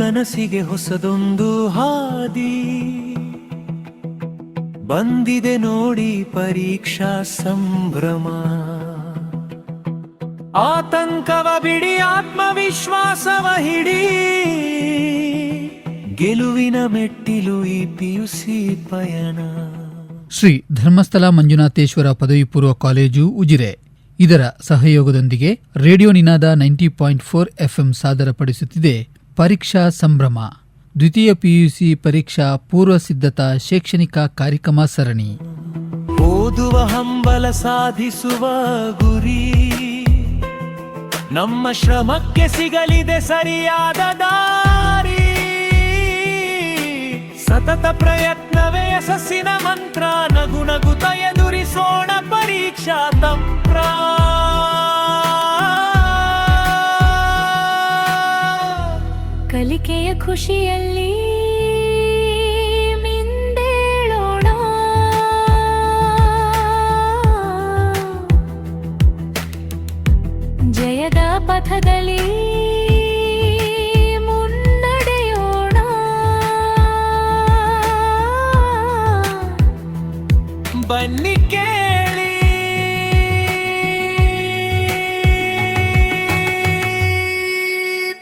ಕನಸಿಗೆ ಹೊಸದೊಂದು ಹಾದಿ ಬಂದಿದೆ ನೋಡಿ ಪರೀಕ್ಷಾ ಸಂಭ್ರಮ. ಆತಂಕವ ಬಿಡಿ, ಆತ್ಮವಿಶ್ವಾಸವ ಹಿಡಿ, ಗೆಲುವಿನ ಮೆಟ್ಟಿಲು ಈ ಪಿಯುಸಿ ಪಯಣ. ಶ್ರೀ ಧರ್ಮಸ್ಥಳ ಮಂಜುನಾಥೇಶ್ವರ ಪದವಿ ಪೂರ್ವ ಕಾಲೇಜು ಉಜಿರೆ ಇದರ ಸಹಯೋಗದೊಂದಿಗೆ ರೇಡಿಯೋ ನಿನಾದ 90.4 FM ಸಾದರಪಡಿಸುತ್ತಿದೆ ಪರೀಕ್ಷಾ ಸಂಭ್ರಮ ದ್ವಿತೀಯ ಪಿಯುಸಿ ಪರೀಕ್ಷಾ ಪೂರ್ವ ಸಿದ್ಧತಾ ಶೈಕ್ಷಣಿಕ ಕಾರ್ಯಕ್ರಮ ಸರಣಿ. ಓದುವ ಹಂಬಲ ಸಾಧಿಸುವ ಗುರಿ, ನಮ್ಮ ಶ್ರಮಕ್ಕೆ ಸಿಗಲಿದೆ ಸರಿಯಾದ ದಾರಿ. ಸತತ ಪ್ರಯತ್ನವೇ ಯಶಸ್ಸಿನ ಮಂತ್ರ, ನಗು ನಗುತ್ತ ಎದುರಿಸೋಣ ಪರೀಕ್ಷಾ ತಂತ್ರ. ಕಲಿಕೆಯ ಖುಷಿಯಲ್ಲಿ ಮಿಂದೇಳೋಣ, ಜಯದ ಪಥದಲ್ಲಿ ಮುನ್ನಡೆಯೋಣ. ಬನ್ನಿ ಕೇಳಿ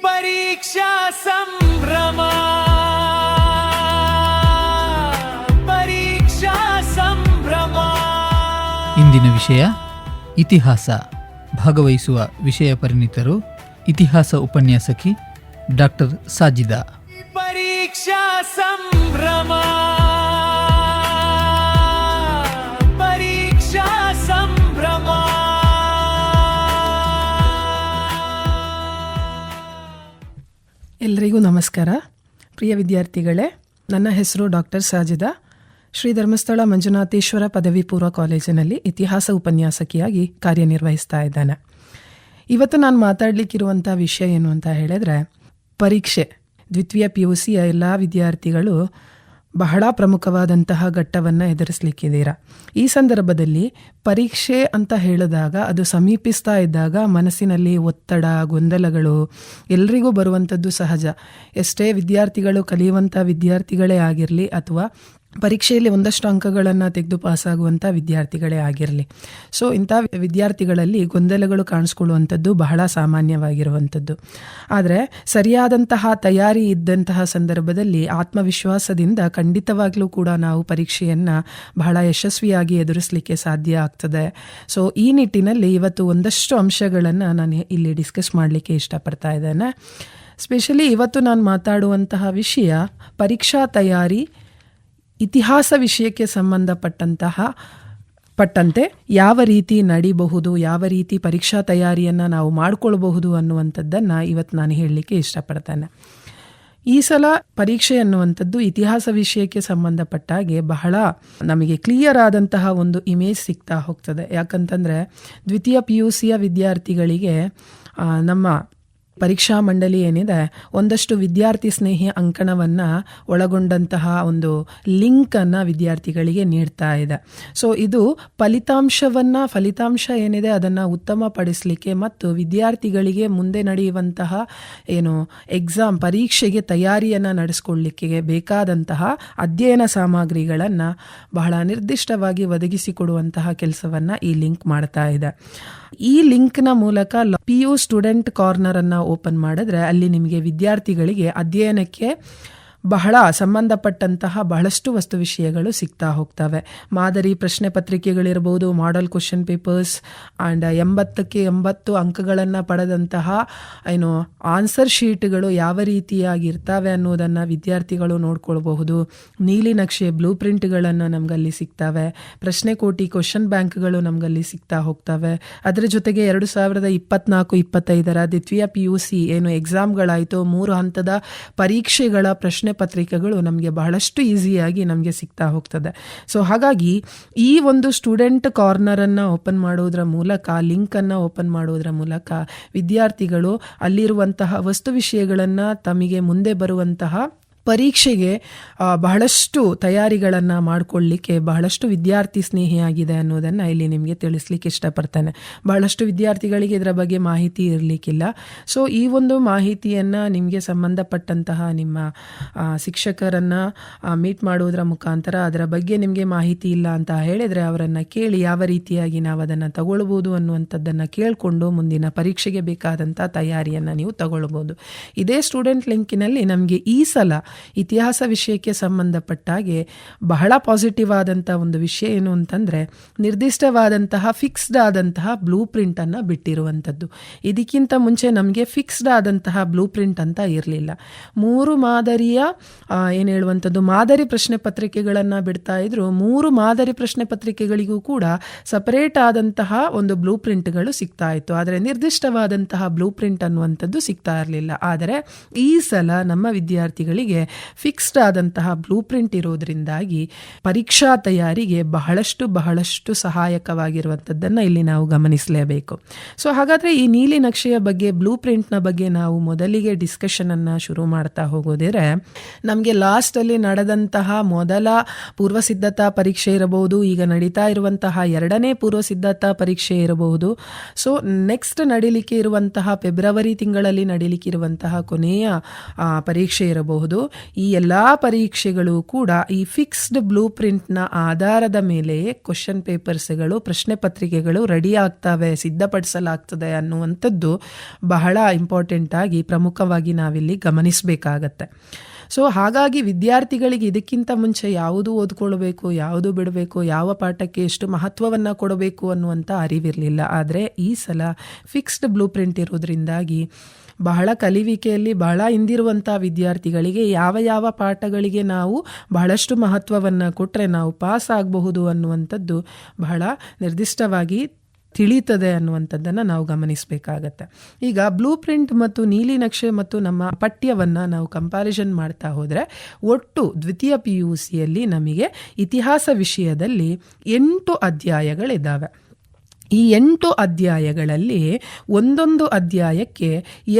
ಪರೀಕ್ಷಾ ಸಂಭ್ರಮ, ಪರೀಕ್ಷಾ ಸಂಭ್ರಮ. ಇಂದಿನ ವಿಷಯ ಇತಿಹಾಸ. ಭಾಗವಹಿಸುವ ವಿಷಯ ಪರಿಣಿತರು ಇತಿಹಾಸ ಉಪನ್ಯಾಸಕಿ ಡಾಕ್ಟರ್ ಸಾಜಿದಾ. ಪರೀಕ್ಷಾ ಸಂಭ್ರಮ, ಪರೀಕ್ಷಾ ಸಂಭ್ರಮ. ಎಲ್ಲರಿಗೂ ನಮಸ್ಕಾರ. ಪ್ರಿಯ ವಿದ್ಯಾರ್ಥಿಗಳೇ, ನನ್ನ ಹೆಸರು ಡಾಕ್ಟರ್ ಸಾಜಿದಾ. ಶ್ರೀ ಧರ್ಮಸ್ಥಳ ಮಂಜುನಾಥೇಶ್ವರ ಪದವಿ ಪೂರ್ವ ಕಾಲೇಜಿನಲ್ಲಿ ಇತಿಹಾಸ ಉಪನ್ಯಾಸಕಿಯಾಗಿ ಕಾರ್ಯನಿರ್ವಹಿಸ್ತಾ ಇದ್ದೇನೆ. ಇವತ್ತು ನಾನು ಮಾತಾಡಲಿಕ್ಕಿರುವಂಥ ವಿಷಯ ಏನು ಅಂತ ಹೇಳಿದ್ರೆ, ಪರೀಕ್ಷೆ. ದ್ವಿತೀಯ PUCಯ ಎಲ್ಲ ವಿದ್ಯಾರ್ಥಿಗಳು ಬಹಳ ಪ್ರಮುಖವಾದಂತಹ ಘಟ್ಟವನ್ನು ಎದುರಿಸಲಿಕ್ಕಿದ್ದೀರಾ. ಈ ಸಂದರ್ಭದಲ್ಲಿ ಪರೀಕ್ಷೆ ಅಂತ ಹೇಳಿದಾಗ, ಅದು ಸಮೀಪಿಸ್ತಾ ಇದ್ದಾಗ ಮನಸ್ಸಿನಲ್ಲಿ ಒತ್ತಡ, ಗೊಂದಲಗಳು ಎಲ್ರಿಗೂ ಬರುವಂಥದ್ದು ಸಹಜ. ಎಷ್ಟೇ ವಿದ್ಯಾರ್ಥಿಗಳು ಕಲಿಯುವಂಥ ವಿದ್ಯಾರ್ಥಿಗಳೇ ಆಗಿರಲಿ ಅಥವಾ ಪರೀಕ್ಷೆಯಲ್ಲಿ ಒಂದಷ್ಟು ಅಂಕಗಳನ್ನು ತೆಗೆದು ಪಾಸಾಗುವಂಥ ವಿದ್ಯಾರ್ಥಿಗಳೇ ಆಗಿರಲಿ. ಸೊ ಇಂಥ ವಿದ್ಯಾರ್ಥಿಗಳಲ್ಲಿ ಗೊಂದಲಗಳು ಕಾಣಿಸ್ಕೊಳ್ಳುವಂಥದ್ದು ಬಹಳ ಸಾಮಾನ್ಯವಾಗಿರುವಂಥದ್ದು. ಆದರೆ ಸರಿಯಾದಂತಹ ತಯಾರಿ ಇದ್ದಂತಹ ಸಂದರ್ಭದಲ್ಲಿ ಆತ್ಮವಿಶ್ವಾಸದಿಂದ ಖಂಡಿತವಾಗ್ಲೂ ಕೂಡ ನಾವು ಪರೀಕ್ಷೆಯನ್ನು ಬಹಳ ಯಶಸ್ವಿಯಾಗಿ ಎದುರಿಸಲಿಕ್ಕೆ ಸಾಧ್ಯ ಆಗ್ತದೆ. ಸೊ ಈ ನಿಟ್ಟಿನಲ್ಲಿ ಇವತ್ತು ಒಂದಷ್ಟು ಅಂಶಗಳನ್ನು ನಾನು ಇಲ್ಲಿ ಡಿಸ್ಕಸ್ ಮಾಡಲಿಕ್ಕೆ ಇಷ್ಟಪಡ್ತಾ ಇದ್ದೇನೆ. ಸ್ಪೆಷಲಿ ಇವತ್ತು ನಾನು ಮಾತಾಡುವಂತಹ ವಿಷಯ ಪರೀಕ್ಷಾ ತಯಾರಿ ಇತಿಹಾಸ ವಿಷಯಕ್ಕೆ ಪಟ್ಟಂತೆ ಯಾವ ರೀತಿ ನಡಿಬಹುದು, ಯಾವ ರೀತಿ ಪರೀಕ್ಷಾ ತಯಾರಿಯನ್ನು ನಾವು ಮಾಡಿಕೊಳ್ಬಹುದು ಅನ್ನುವಂಥದ್ದನ್ನು ಇವತ್ತು ನಾನು ಹೇಳಲಿಕ್ಕೆ ಇಷ್ಟಪಡ್ತೇನೆ. ಈ ಸಲ ಪರೀಕ್ಷೆ ಅನ್ನುವಂಥದ್ದು ಇತಿಹಾಸ ವಿಷಯಕ್ಕೆ ಸಂಬಂಧಪಟ್ಟಾಗೆ ಬಹಳ ನಮಗೆ ಕ್ಲಿಯರ್ ಆದಂತಹ ಒಂದು ಇಮೇಜ್ ಸಿಗ್ತಾ ಹೋಗ್ತದೆ. ಯಾಕಂತಂದರೆ ದ್ವಿತೀಯ PUCಯ ವಿದ್ಯಾರ್ಥಿಗಳಿಗೆ ನಮ್ಮ ಪರೀಕ್ಷಾ ಮಂಡಳಿ ಏನಿದೆ ಒಂದಷ್ಟು ವಿದ್ಯಾರ್ಥಿ ಸ್ನೇಹಿ ಅಂಕಣವನ್ನು ಒಳಗೊಂಡಂತಹ ಒಂದು ಲಿಂಕನ್ನು ವಿದ್ಯಾರ್ಥಿಗಳಿಗೆ ನೀಡ್ತಾ ಇದೆ. ಸೊ ಇದು ಫಲಿತಾಂಶ ಏನಿದೆ ಅದನ್ನು ಉತ್ತಮಪಡಿಸಲಿಕ್ಕೆ ಮತ್ತು ವಿದ್ಯಾರ್ಥಿಗಳಿಗೆ ಮುಂದೆ ನಡೆಯುವಂತಹ ಎಕ್ಸಾಮ್ ಪರೀಕ್ಷೆಗೆ ತಯಾರಿಯನ್ನು ನಡೆಸ್ಕೊಳ್ಳಿಕ್ಕೆ ಬೇಕಾದಂತಹ ಅಧ್ಯಯನ ಸಾಮಗ್ರಿಗಳನ್ನು ಬಹಳ ನಿರ್ದಿಷ್ಟವಾಗಿ ಒದಗಿಸಿಕೊಡುವಂತಹ ಕೆಲಸವನ್ನು ಈ ಲಿಂಕ್ ಮಾಡ್ತಾ ಇದೆ. ಈ ಲಿಂಕ್ನ ಮೂಲಕ PU ಸ್ಟೂಡೆಂಟ್ ಕಾರ್ನರನ್ನು ಓಪನ್ ಮಾಡಿದ್ರೆ ಅಲ್ಲಿ ನಿಮಗೆ ವಿದ್ಯಾರ್ಥಿಗಳಿಗೆ ಅಧ್ಯಯನಕ್ಕೆ ಬಹಳ ಸಂಬಂಧಪಟ್ಟಂತಹ ಬಹಳಷ್ಟು ವಸ್ತು ವಿಷಯಗಳು ಸಿಗ್ತಾ ಹೋಗ್ತವೆ. ಮಾದರಿ ಪ್ರಶ್ನೆ ಪತ್ರಿಕೆಗಳಿರ್ಬೋದು, ಮಾಡೆಲ್ ಕ್ವಶನ್ ಪೇಪರ್ಸ್ ಆ್ಯಂಡ್ 80ಕ್ಕೆ 80 ಅಂಕಗಳನ್ನು ಪಡೆದಂತಹ ಆನ್ಸರ್ ಶೀಟ್ಗಳು ಯಾವ ರೀತಿಯಾಗಿರ್ತವೆ ಅನ್ನೋದನ್ನು ವಿದ್ಯಾರ್ಥಿಗಳು ನೋಡ್ಕೊಳ್ಬಹುದು. ನೀಲಿ ನಕ್ಷೆ ಬ್ಲೂ ಪ್ರಿಂಟ್ಗಳನ್ನು ನಮಗಲ್ಲಿ ಸಿಗ್ತವೆ. ಪ್ರಶ್ನೆ ಕೋಟಿ ಕ್ವಶನ್ ಬ್ಯಾಂಕ್ಗಳು ನಮಗಲ್ಲಿ ಸಿಗ್ತಾ ಹೋಗ್ತವೆ. ಅದರ ಜೊತೆಗೆ 2024-25 ದ್ವಿತೀಯ PUC ಎಕ್ಸಾಮ್ಗಳಾಯಿತು, 3 ಹಂತದ ಪರೀಕ್ಷೆಗಳ ಪ್ರಶ್ನೆ ಪತ್ರಿಕೆಗಳು ನಮಗೆ ಬಹಳಷ್ಟು ಈಸಿಯಾಗಿ ನಮಗೆ ಸಿಗ್ತಾ ಹೋಗ್ತದೆ. ಸೊ ಹಾಗಾಗಿ ಈ ಒಂದು ಸ್ಟೂಡೆಂಟ್ ಕಾರ್ನರನ್ನು ಓಪನ್ ಮಾಡೋದ್ರ ಮೂಲಕ, ಲಿಂಕನ್ನು ಓಪನ್ ಮಾಡೋದ್ರ ಮೂಲಕ ವಿದ್ಯಾರ್ಥಿಗಳು ಅಲ್ಲಿರುವಂತಹ ವಸ್ತು ವಿಷಯಗಳನ್ನು ತಮಗೆ ಮುಂದೆ ಬರುವಂತಹ ಪರೀಕ್ಷೆಗೆ ಬಹಳಷ್ಟು ತಯಾರಿಗಳನ್ನು ಮಾಡಿಕೊಳ್ಳಿಕ್ಕೆ ಬಹಳಷ್ಟು ವಿದ್ಯಾರ್ಥಿ ಸ್ನೇಹಿಯಾಗಿದೆ ಅನ್ನೋದನ್ನು ಇಲ್ಲಿ ನಿಮಗೆ ತಿಳಿಸ್ಲಿಕ್ಕೆ ಇಷ್ಟಪಡ್ತೇನೆ. ಬಹಳಷ್ಟು ವಿದ್ಯಾರ್ಥಿಗಳಿಗೆ ಇದರ ಬಗ್ಗೆ ಮಾಹಿತಿ ಇರಲಿಕ್ಕಿಲ್ಲ. ಸೊ ಈ ಒಂದು ಮಾಹಿತಿಯನ್ನು ನಿಮಗೆ ಸಂಬಂಧಪಟ್ಟಂತಹ ನಿಮ್ಮ ಶಿಕ್ಷಕರನ್ನು ಮೀಟ್ ಮಾಡುವುದರ ಮುಖಾಂತರ ಅದರ ಬಗ್ಗೆ ನಿಮಗೆ ಮಾಹಿತಿ ಇಲ್ಲ ಅಂತ ಹೇಳಿದರೆ ಅವರನ್ನು ಕೇಳಿ ಯಾವ ರೀತಿಯಾಗಿ ನಾವು ಅದನ್ನು ತಗೊಳ್ಬೋದು ಅನ್ನುವಂಥದ್ದನ್ನು ಕೇಳಿಕೊಂಡು ಮುಂದಿನ ಪರೀಕ್ಷೆಗೆ ಬೇಕಾದಂಥ ತಯಾರಿಯನ್ನು ನೀವು ತಗೊಳ್ಬೋದು. ಇದೇ ಸ್ಟೂಡೆಂಟ್ ಲಿಂಕಿನಲ್ಲಿ ನಮಗೆ ಈ ಸಲ ಇತಿಹಾಸ ವಿಷಯಕ್ಕೆ ಸಂಬಂಧಪಟ್ಟಾಗೆ ಬಹಳ ಪಾಸಿಟಿವ್ ಆದಂಥ ಒಂದು ವಿಷಯ ಏನು ಅಂತಂದರೆ, ನಿರ್ದಿಷ್ಟವಾದಂತಹ ಫಿಕ್ಸ್ಡ್ ಆದಂತಹ ಬ್ಲೂ ಪ್ರಿಂಟನ್ನು ಬಿಟ್ಟಿರುವಂಥದ್ದು. ಇದಕ್ಕಿಂತ ಮುಂಚೆ ನಮಗೆ ಫಿಕ್ಸ್ಡ್ ಆದಂತಹ ಬ್ಲೂ ಪ್ರಿಂಟ್ ಅಂತ ಇರಲಿಲ್ಲ. 3 ಮಾದರಿಯ ಏನು ಹೇಳುವಂಥದ್ದು ಮಾದರಿ ಪ್ರಶ್ನೆ ಪತ್ರಿಕೆಗಳನ್ನು ಬಿಡ್ತಾ ಇದ್ರು. 3 ಮಾದರಿ ಪ್ರಶ್ನೆ ಪತ್ರಿಕೆಗಳಿಗೂ ಕೂಡ ಸಪರೇಟ್ ಆದಂತಹ ಒಂದು ಬ್ಲೂ ಪ್ರಿಂಟ್ಗಳು ಸಿಗ್ತಾ ಇತ್ತು. ಆದರೆ ನಿರ್ದಿಷ್ಟವಾದಂತಹ ಬ್ಲೂ ಪ್ರಿಂಟ್ ಅನ್ನುವಂಥದ್ದು ಸಿಗ್ತಾ ಇರಲಿಲ್ಲ. ಆದರೆ ಈ ಸಲ ನಮ್ಮ ವಿದ್ಯಾರ್ಥಿಗಳಿಗೆ ಫಿಕ್ಸ್ಡ್ ಆದಂತಹ ಬ್ಲೂ ಪ್ರಿಂಟ್ ಇರೋದ್ರಿಂದಾಗಿ ಪರೀಕ್ಷಾ ತಯಾರಿಗೆ ಬಹಳಷ್ಟು ಸಹಾಯಕವಾಗಿರುವಂಥದ್ದನ್ನು ಇಲ್ಲಿ ನಾವು ಗಮನಿಸಲೇಬೇಕು. ಸೊ ಹಾಗಾದರೆ ಈ ನೀಲಿ ನಕ್ಷೆಯ ಬಗ್ಗೆ, ಬ್ಲೂ ಪ್ರಿಂಟ್ನ ಬಗ್ಗೆ ನಾವು ಮೊದಲಿಗೆ ಡಿಸ್ಕಷನನ್ನು ಶುರು ಮಾಡ್ತಾ ಹೋಗೋದಿದ್ರೆ, ನಮಗೆ ಲಾಸ್ಟಲ್ಲಿ ನಡೆದಂತಹ ಮೊದಲ ಪೂರ್ವಸಿದ್ಧತಾ ಪರೀಕ್ಷೆ ಇರಬಹುದು, ಈಗ ನಡೀತಾ ಇರುವಂತಹ 2ನೇ ಪೂರ್ವಸಿದ್ಧತಾ ಪರೀಕ್ಷೆ ಇರಬಹುದು, ಸೊ ನೆಕ್ಸ್ಟ್ ನಡೀಲಿಕ್ಕೆ ಇರುವಂತಹ ಫೆಬ್ರವರಿ ತಿಂಗಳಲ್ಲಿ ನಡೀಲಿಕ್ಕೆ ಇರುವಂತಹ ಕೊನೆಯ ಪರೀಕ್ಷೆ ಇರಬಹುದು. ಈ ಎಲ್ಲ ಪರೀಕ್ಷೆಗಳು ಕೂಡ ಈ ಫಿಕ್ಸ್ಡ್ ಬ್ಲೂ ಪ್ರಿಂಟ್ನ ಆಧಾರದ ಮೇಲೆ ಕ್ವಶನ್ ಪೇಪರ್ಸ್ಗಳು, ಪ್ರಶ್ನೆ ಪತ್ರಿಕೆಗಳು ರೆಡಿ ಆಗ್ತವೆ, ಸಿದ್ಧಪಡಿಸಲಾಗ್ತದೆ ಅನ್ನುವಂಥದ್ದು ಬಹಳ ಇಂಪಾರ್ಟೆಂಟ್ ಆಗಿ ಪ್ರಮುಖವಾಗಿ ನಾವಿಲ್ಲಿ ಗಮನಿಸಬೇಕಾಗತ್ತೆ. ಸೊ ಹಾಗಾಗಿ ವಿದ್ಯಾರ್ಥಿಗಳಿಗೆ ಇದಕ್ಕಿಂತ ಮುಂಚೆ ಯಾವುದು ಓದ್ಕೊಳ್ಬೇಕು, ಯಾವುದು ಬಿಡಬೇಕು, ಯಾವ ಪಾಠಕ್ಕೆ ಎಷ್ಟು ಮಹತ್ವವನ್ನು ಕೊಡಬೇಕು ಅನ್ನುವಂಥ ಅರಿವಿರಲಿಲ್ಲ. ಆದರೆ ಈ ಸಲ ಫಿಕ್ಸ್ಡ್ ಬ್ಲೂ ಪ್ರಿಂಟ್ ಇರೋದ್ರಿಂದಾಗಿ ಬಹಳ ಕಲಿವಿಕೆಯಲ್ಲಿ ಬಹಳ ಹಿಂದಿರುವಂಥ ವಿದ್ಯಾರ್ಥಿಗಳಿಗೆ ಯಾವ ಪಾಠಗಳಿಗೆ ನಾವು ಬಹಳಷ್ಟು ಮಹತ್ವವನ್ನು ಕೊಟ್ಟರೆ ನಾವು ಪಾಸ್ ಆಗಬಹುದು ಅನ್ನುವಂಥದ್ದು ಬಹಳ ನಿರ್ದಿಷ್ಟವಾಗಿ ತಿಳಿಯುತ್ತದೆ ಅನ್ನುವಂಥದ್ದನ್ನು ನಾವು ಗಮನಿಸಬೇಕಾಗತ್ತೆ. ಈಗ ಬ್ಲೂ ಪ್ರಿಂಟ್ ಮತ್ತು ನೀಲಿ ನಕ್ಷೆ ಮತ್ತು ನಮ್ಮ ಪಠ್ಯವನ್ನು ನಾವು ಕಂಪ್ಯಾರಿಸನ್ ಮಾಡ್ತಾ ಹೋದರೆ, ಒಟ್ಟು ದ್ವಿತೀಯ PUCಯಲ್ಲಿ ನಮಗೆ ಇತಿಹಾಸ ವಿಷಯದಲ್ಲಿ 8 ಅಧ್ಯಾಯಗಳಿದ್ದಾವೆ. ಈ 8 ಅಧ್ಯಾಯಗಳಲ್ಲಿ ಒಂದೊಂದು ಅಧ್ಯಾಯಕ್ಕೆ